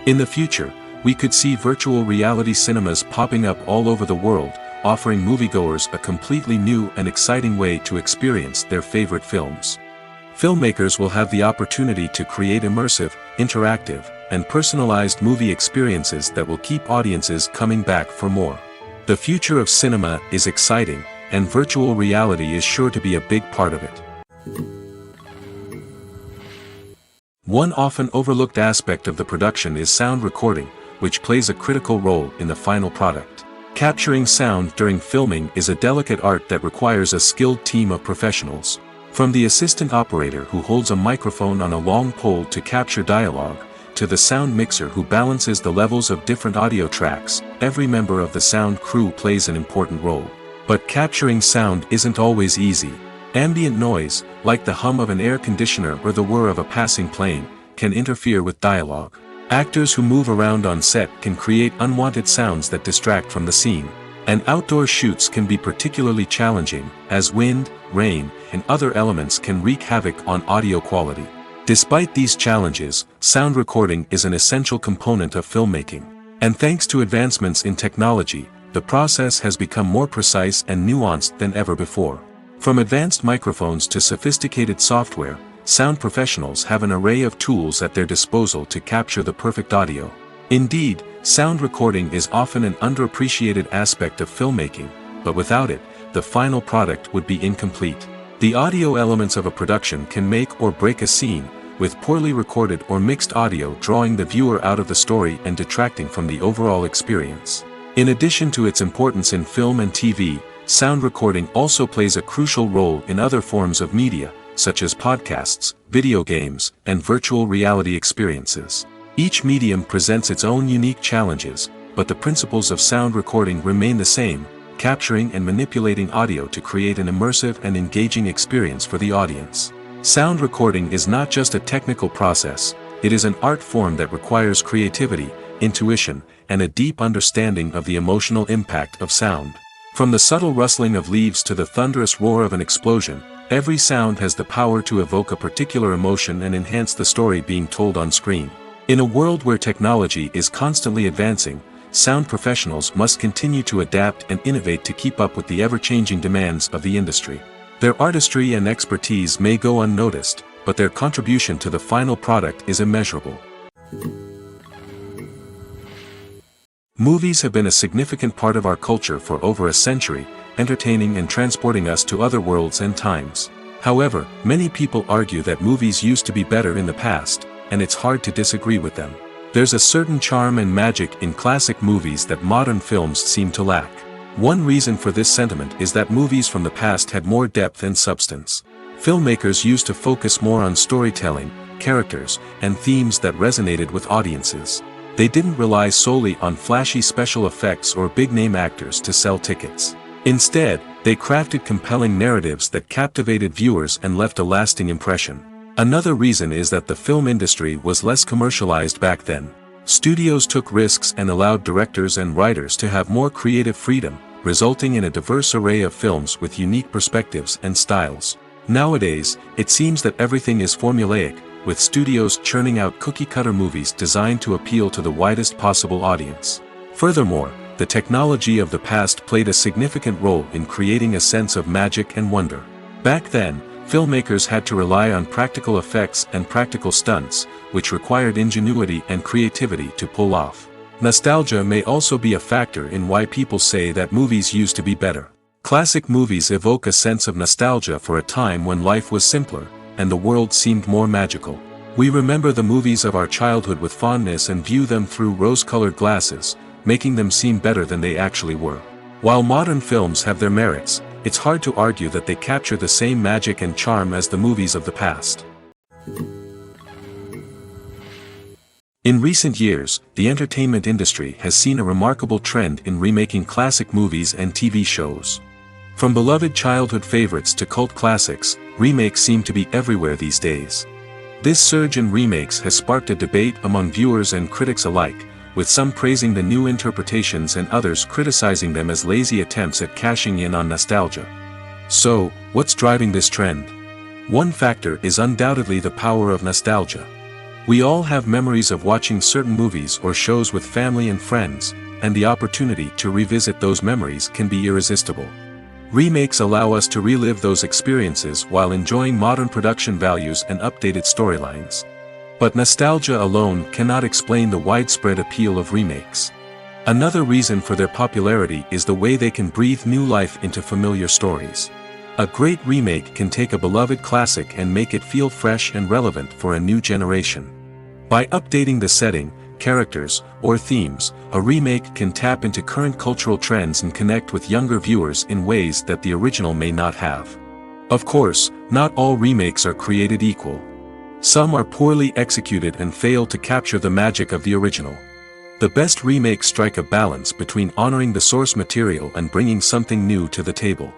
In the future, we could see virtual reality cinemas popping up all over the world, offering moviegoers a completely new and exciting way to experience their favorite films. Filmmakers will have the opportunity to create immersive, interactive, and personalized movie experiences that will keep audiences coming back for more. The future of cinema is exciting, and virtual reality is sure to be a big part of it. One often overlooked aspect of the production is sound recording, which plays a critical role in the final product. Capturing sound during filming is a delicate art that requires a skilled team of professionals. From the assistant operator who holds a microphone on a long pole to capture dialogue, to the sound mixer who balances the levels of different audio tracks, every member of the sound crew plays an important role. But capturing sound isn't always easy. Ambient noise, like the hum of an air conditioner or the whir of a passing plane, can interfere with dialogue. Actors who move around on set can create unwanted sounds that distract from the scene. And outdoor shoots can be particularly challenging, as wind, rain, and other elements can wreak havoc on audio quality. Despite these challenges, sound recording is an essential component of filmmaking. And thanks to advancements in technology, the process has become more precise and nuanced than ever before. From advanced microphones to sophisticated software, sound professionals have an array of tools at their disposal to capture the perfect audio. Indeed, sound recording is often an underappreciated aspect of filmmaking, but without it, the final product would be incomplete. The audio elements of a production can make or break a scene, with poorly recorded or mixed audio drawing the viewer out of the story and detracting from the overall experience. In addition to its importance in film and TV, sound recording also plays a crucial role in other forms of media, such as podcasts, video games, and virtual reality experiences. Each medium presents its own unique challenges, but the principles of sound recording remain the same, capturing and manipulating audio to create an immersive and engaging experience for the audience. Sound recording is not just a technical process, it is an art form that requires creativity, intuition, and a deep understanding of the emotional impact of sound. From the subtle rustling of leaves to the thunderous roar of an explosion, every sound has the power to evoke a particular emotion and enhance the story being told on screen. In a world where technology is constantly advancing, sound professionals must continue to adapt and innovate to keep up with the ever-changing demands of the industry. Their artistry and expertise may go unnoticed, but their contribution to the final product is immeasurable. Movies have been a significant part of our culture for over a century, entertaining and transporting us to other worlds and times. However, many people argue that movies used to be better in the past, and it's hard to disagree with them. There's a certain charm and magic in classic movies that modern films seem to lack. One reason for this sentiment is that movies from the past had more depth and substance. Filmmakers used to focus more on storytelling, characters, and themes that resonated with audiences. They didn't rely solely on flashy special effects or big-name actors to sell tickets. Instead, they crafted compelling narratives that captivated viewers and left a lasting impression. Another reason is that the film industry was less commercialized back then. Studios took risks and allowed directors and writers to have more creative freedom, resulting in a diverse array of films with unique perspectives and styles. Nowadays, it seems that everything is formulaic, with studios churning out cookie-cutter movies designed to appeal to the widest possible audience. Furthermore, the technology of the past played a significant role in creating a sense of magic and wonder. Back then, filmmakers had to rely on practical effects and practical stunts, which required ingenuity and creativity to pull off. Nostalgia may also be a factor in why people say that movies used to be better. Classic movies evoke a sense of nostalgia for a time when life was simpler, and the world seemed more magical. We remember the movies of our childhood with fondness and view them through rose-colored glasses, making them seem better than they actually were. While modern films have their merits, it's hard to argue that they capture the same magic and charm as the movies of the past. In recent years, the entertainment industry has seen a remarkable trend in remaking classic movies and TV shows. From beloved childhood favorites to cult classics, remakes seem to be everywhere these days. This surge in remakes has sparked a debate among viewers and critics alike, with some praising the new interpretations and others criticizing them as lazy attempts at cashing in on nostalgia. So, what's driving this trend? One factor is undoubtedly the power of nostalgia. We all have memories of watching certain movies or shows with family and friends, and the opportunity to revisit those memories can be irresistible. Remakes allow us to relive those experiences while enjoying modern production values and updated storylines. But nostalgia alone cannot explain the widespread appeal of remakes. Another reason for their popularity is the way they can breathe new life into familiar stories. A great remake can take a beloved classic and make it feel fresh and relevant for a new generation. By updating the setting, characters, or themes, a remake can tap into current cultural trends and connect with younger viewers in ways that the original may not have. Of course, not all remakes are created equal. Some are poorly executed and fail to capture the magic of the original. The best remakes strike a balance between honoring the source material and bringing something new to the table.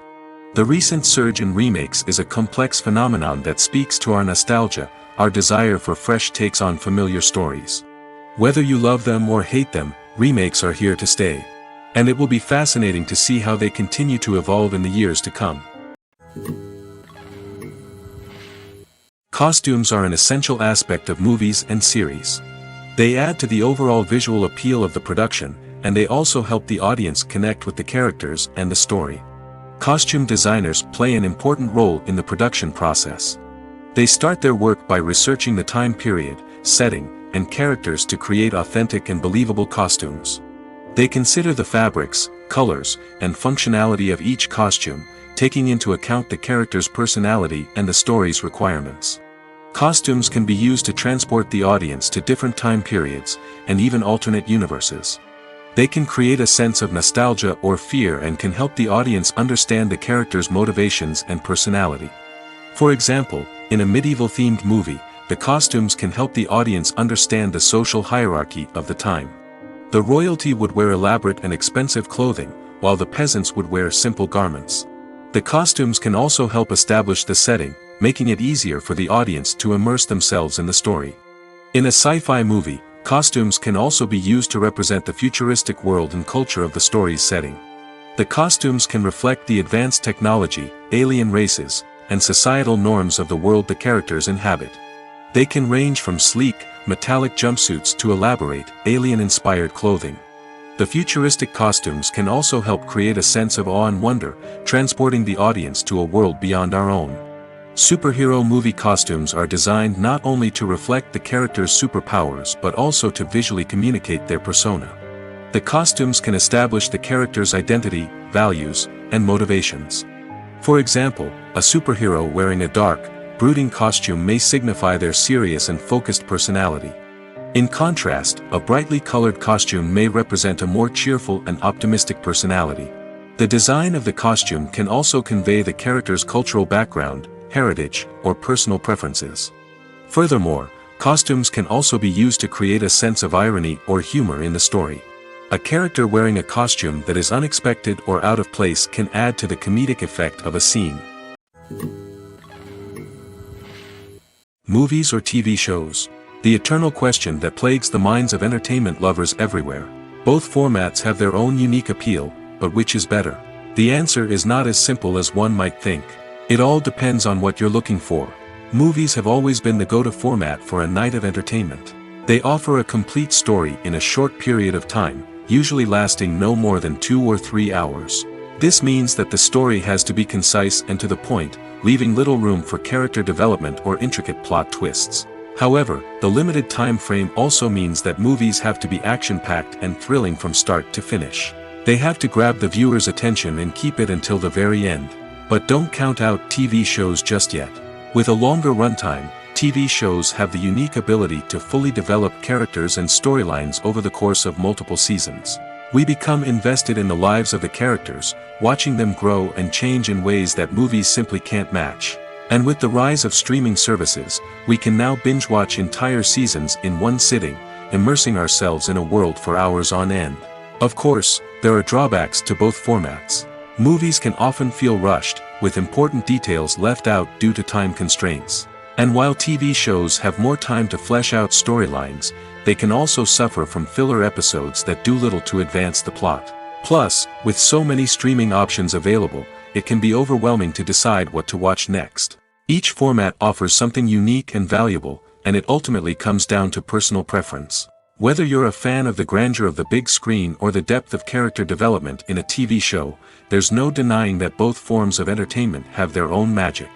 The recent surge in remakes is a complex phenomenon that speaks to our nostalgia, our desire for fresh takes on familiar stories. Whether you love them or hate them, remakes are here to stay. And it will be fascinating to see how they continue to evolve in the years to come. Costumes are an essential aspect of movies and series. They add to the overall visual appeal of the production, and they also help the audience connect with the characters and the story. Costume designers play an important role in the production process. They start their work by researching the time period, setting, and characters to create authentic and believable costumes. They consider the fabrics, colors, and functionality of each costume, taking into account the character's personality and the story's requirements. Costumes can be used to transport the audience to different time periods, and even alternate universes. They can create a sense of nostalgia or fear and can help the audience understand the character's motivations and personality. For example, in a medieval-themed movie, the costumes can help the audience understand the social hierarchy of the time. The royalty would wear elaborate and expensive clothing, while the peasants would wear simple garments. The costumes can also help establish the setting, making it easier for the audience to immerse themselves in the story. In a sci-fi movie, costumes can also be used to represent the futuristic world and culture of the story's setting. The costumes can reflect the advanced technology, alien races, and societal norms of the world the characters inhabit. They can range from sleek, metallic jumpsuits to elaborate, alien-inspired clothing. The futuristic costumes can also help create a sense of awe and wonder, transporting the audience to a world beyond our own. Superhero movie costumes are designed not only to reflect the character's superpowers but also to visually communicate their persona. The costumes can establish the character's identity, values, and motivations. For example, a superhero wearing a dark, brooding costume may signify their serious and focused personality. In contrast, a brightly colored costume may represent a more cheerful and optimistic personality. The design of the costume can also convey the character's cultural background, heritage, or personal preferences. Furthermore, costumes can also be used to create a sense of irony or humor in the story. A character wearing a costume that is unexpected or out of place can add to the comedic effect of a scene. Movies or TV shows? The eternal question that plagues the minds of entertainment lovers everywhere. Both formats have their own unique appeal, but which is better? The answer is not as simple as one might think. It all depends on what you're looking for. Movies have always been the go-to format for a night of entertainment. They offer a complete story in a short period of time, usually lasting no more than 2 or 3 hours. This means that the story has to be concise and to the point, leaving little room for character development or intricate plot twists. However, the limited time frame also means that movies have to be action-packed and thrilling from start to finish. They have to grab the viewer's attention and keep it until the very end. But don't count out TV shows just yet. With a longer runtime, TV shows have the unique ability to fully develop characters and storylines over the course of multiple seasons. We become invested in the lives of the characters, watching them grow and change in ways that movies simply can't match. And with the rise of streaming services, we can now binge-watch entire seasons in one sitting, immersing ourselves in a world for hours on end. Of course, there are drawbacks to both formats. Movies can often feel rushed, with important details left out due to time constraints. And while TV shows have more time to flesh out storylines, they can also suffer from filler episodes that do little to advance the plot. Plus, with so many streaming options available, it can be overwhelming to decide what to watch next. Each format offers something unique and valuable, and it ultimately comes down to personal preference. Whether you're a fan of the grandeur of the big screen or the depth of character development in a TV show, there's no denying that both forms of entertainment have their own magic.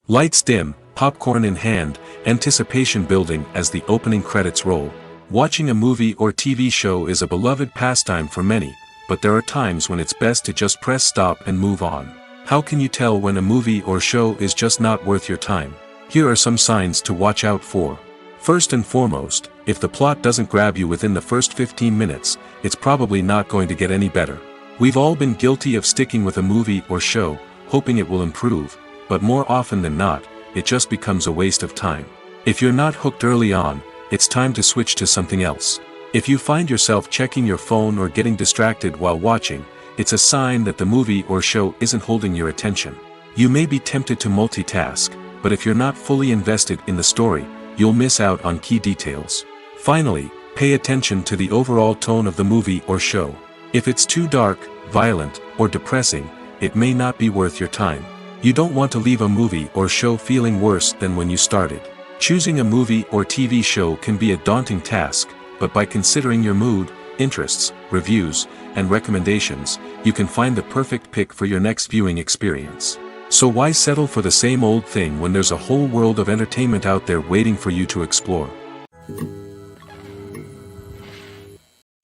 Lights dim, popcorn in hand, anticipation building as the opening credits roll. Watching a movie or TV show is a beloved pastime for many, but there are times when it's best to just press stop and move on. How can you tell when a movie or show is just not worth your time? Here are some signs to watch out for. First and foremost, if the plot doesn't grab you within the first 15 minutes, it's probably not going to get any better. We've all been guilty of sticking with a movie or show, hoping it will improve, but more often than not, it just becomes a waste of time. If you're not hooked early on, it's time to switch to something else. If you find yourself checking your phone or getting distracted while watching, it's a sign that the movie or show isn't holding your attention. You may be tempted to multitask, but if you're not fully invested in the story, you'll miss out on key details. Finally, pay attention to the overall tone of the movie or show. If it's too dark, violent, or depressing, it may not be worth your time. You don't want to leave a movie or show feeling worse than when you started. Choosing a movie or TV show can be a daunting task, but by considering your mood, interests, reviews, and recommendations, you can find the perfect pick for your next viewing experience. So why settle for the same old thing when there's a whole world of entertainment out there waiting for you to explore?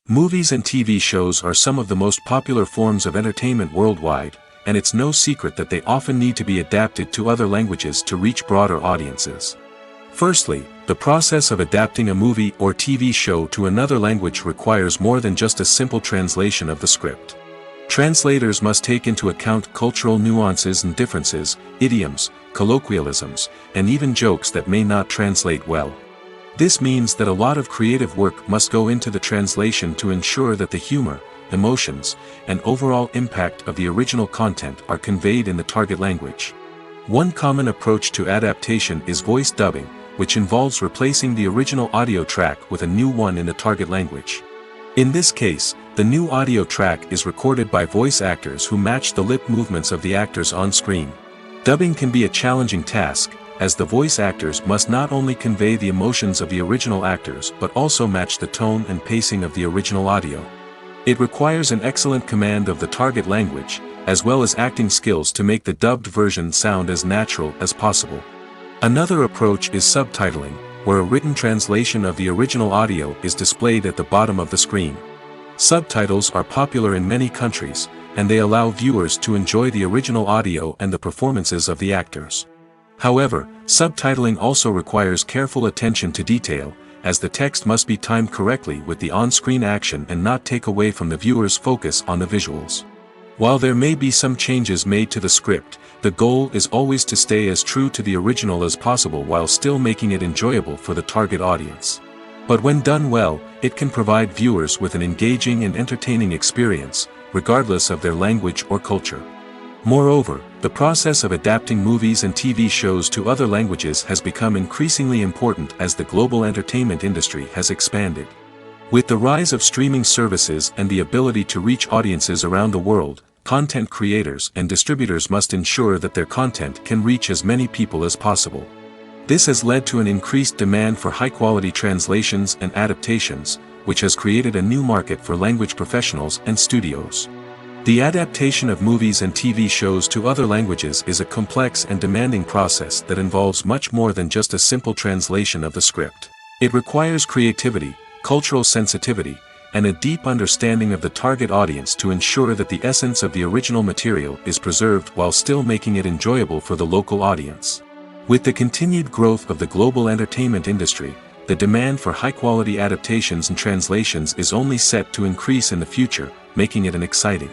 Movies and TV shows are some of the most popular forms of entertainment worldwide, and it's no secret that they often need to be adapted to other languages to reach broader audiences. Firstly, the process of adapting a movie or TV show to another language requires more than just a simple translation of the script. Translators must take into account cultural nuances and differences, idioms, colloquialisms, and even jokes that may not translate well. This means that a lot of creative work must go into the translation to ensure that the humor, emotions, and overall impact of the original content are conveyed in the target language. One common approach to adaptation is voice dubbing, which involves replacing the original audio track with a new one in the target language. In this case, the new audio track is recorded by voice actors who match the lip movements of the actors on screen. Dubbing can be a challenging task, as the voice actors must not only convey the emotions of the original actors but also match the tone and pacing of the original audio. It requires an excellent command of the target language, as well as acting skills to make the dubbed version sound as natural as possible. Another approach is subtitling, where a written translation of the original audio is displayed at the bottom of the screen. Subtitles are popular in many countries, and they allow viewers to enjoy the original audio and the performances of the actors. However, subtitling also requires careful attention to detail, as the text must be timed correctly with the on-screen action and not take away from the viewer's focus on the visuals. While there may be some changes made to the script, the goal is always to stay as true to the original as possible while still making it enjoyable for the target audience. But when done well, it can provide viewers with an engaging and entertaining experience, regardless of their language or culture. Moreover, the process of adapting movies and TV shows to other languages has become increasingly important as the global entertainment industry has expanded. With the rise of streaming services and the ability to reach audiences around the world, content creators and distributors must ensure that their content can reach as many people as possible. This has led to an increased demand for high-quality translations and adaptations, which has created a new market for language professionals and studios. The adaptation of movies and TV shows to other languages is a complex and demanding process that involves much more than just a simple translation of the script. It requires creativity, cultural sensitivity, and a deep understanding of the target audience to ensure that the essence of the original material is preserved while still making it enjoyable for the local audience. With the continued growth of the global entertainment industry, the demand for high-quality adaptations and translations is only set to increase in the future, making it an exciting.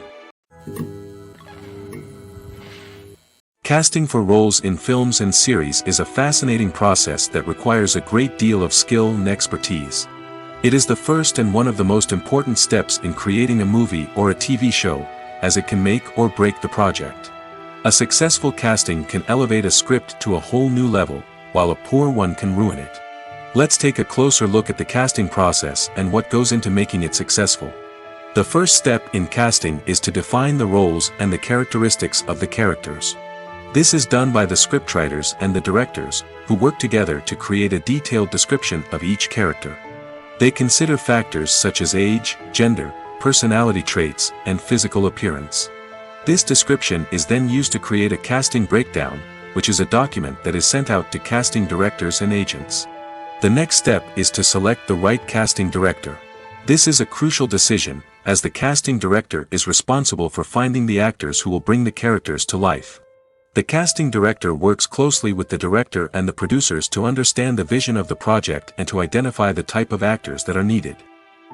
Casting for roles in films and series is a fascinating process that requires a great deal of skill and expertise. It is the first and one of the most important steps in creating a movie or a TV show, as it can make or break the project. A successful casting can elevate a script to a whole new level, while a poor one can ruin it. Let's take a closer look at the casting process and what goes into making it successful. The first step in casting is to define the roles and the characteristics of the characters. This is done by the scriptwriters and the directors, who work together to create a detailed description of each character. They consider factors such as age, gender, personality traits, and physical appearance. This description is then used to create a casting breakdown, which is a document that is sent out to casting directors and agents. The next step is to select the right casting director. This is a crucial decision, as the casting director is responsible for finding the actors who will bring the characters to life. The casting director works closely with the director and the producers to understand the vision of the project and to identify the type of actors that are needed.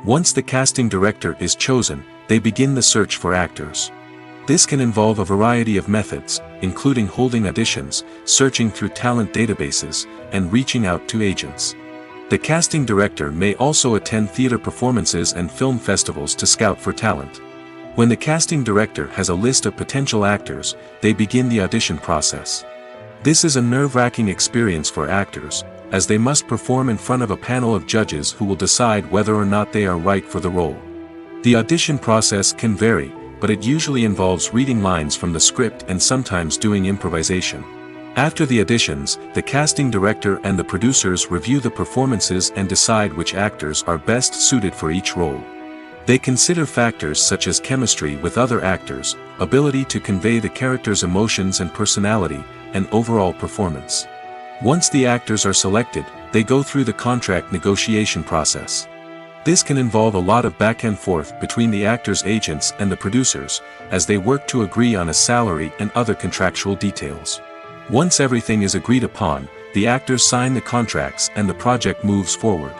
Once the casting director is chosen, they begin the search for actors. This can involve a variety of methods, including holding auditions, searching through talent databases, and reaching out to agents. The casting director may also attend theater performances and film festivals to scout for talent. When the casting director has a list of potential actors, they begin the audition process. This is a nerve-wracking experience for actors, as they must perform in front of a panel of judges who will decide whether or not they are right for the role. The audition process can vary, but it usually involves reading lines from the script and sometimes doing improvisation. After the auditions, the casting director and the producers review the performances and decide which actors are best suited for each role. They consider factors such as chemistry with other actors, ability to convey the character's emotions and personality, and overall performance. Once the actors are selected, they go through the contract negotiation process. This can involve a lot of back and forth between the actors' agents and the producers, as they work to agree on a salary and other contractual details. Once everything is agreed upon, the actors sign the contracts and the project moves forward.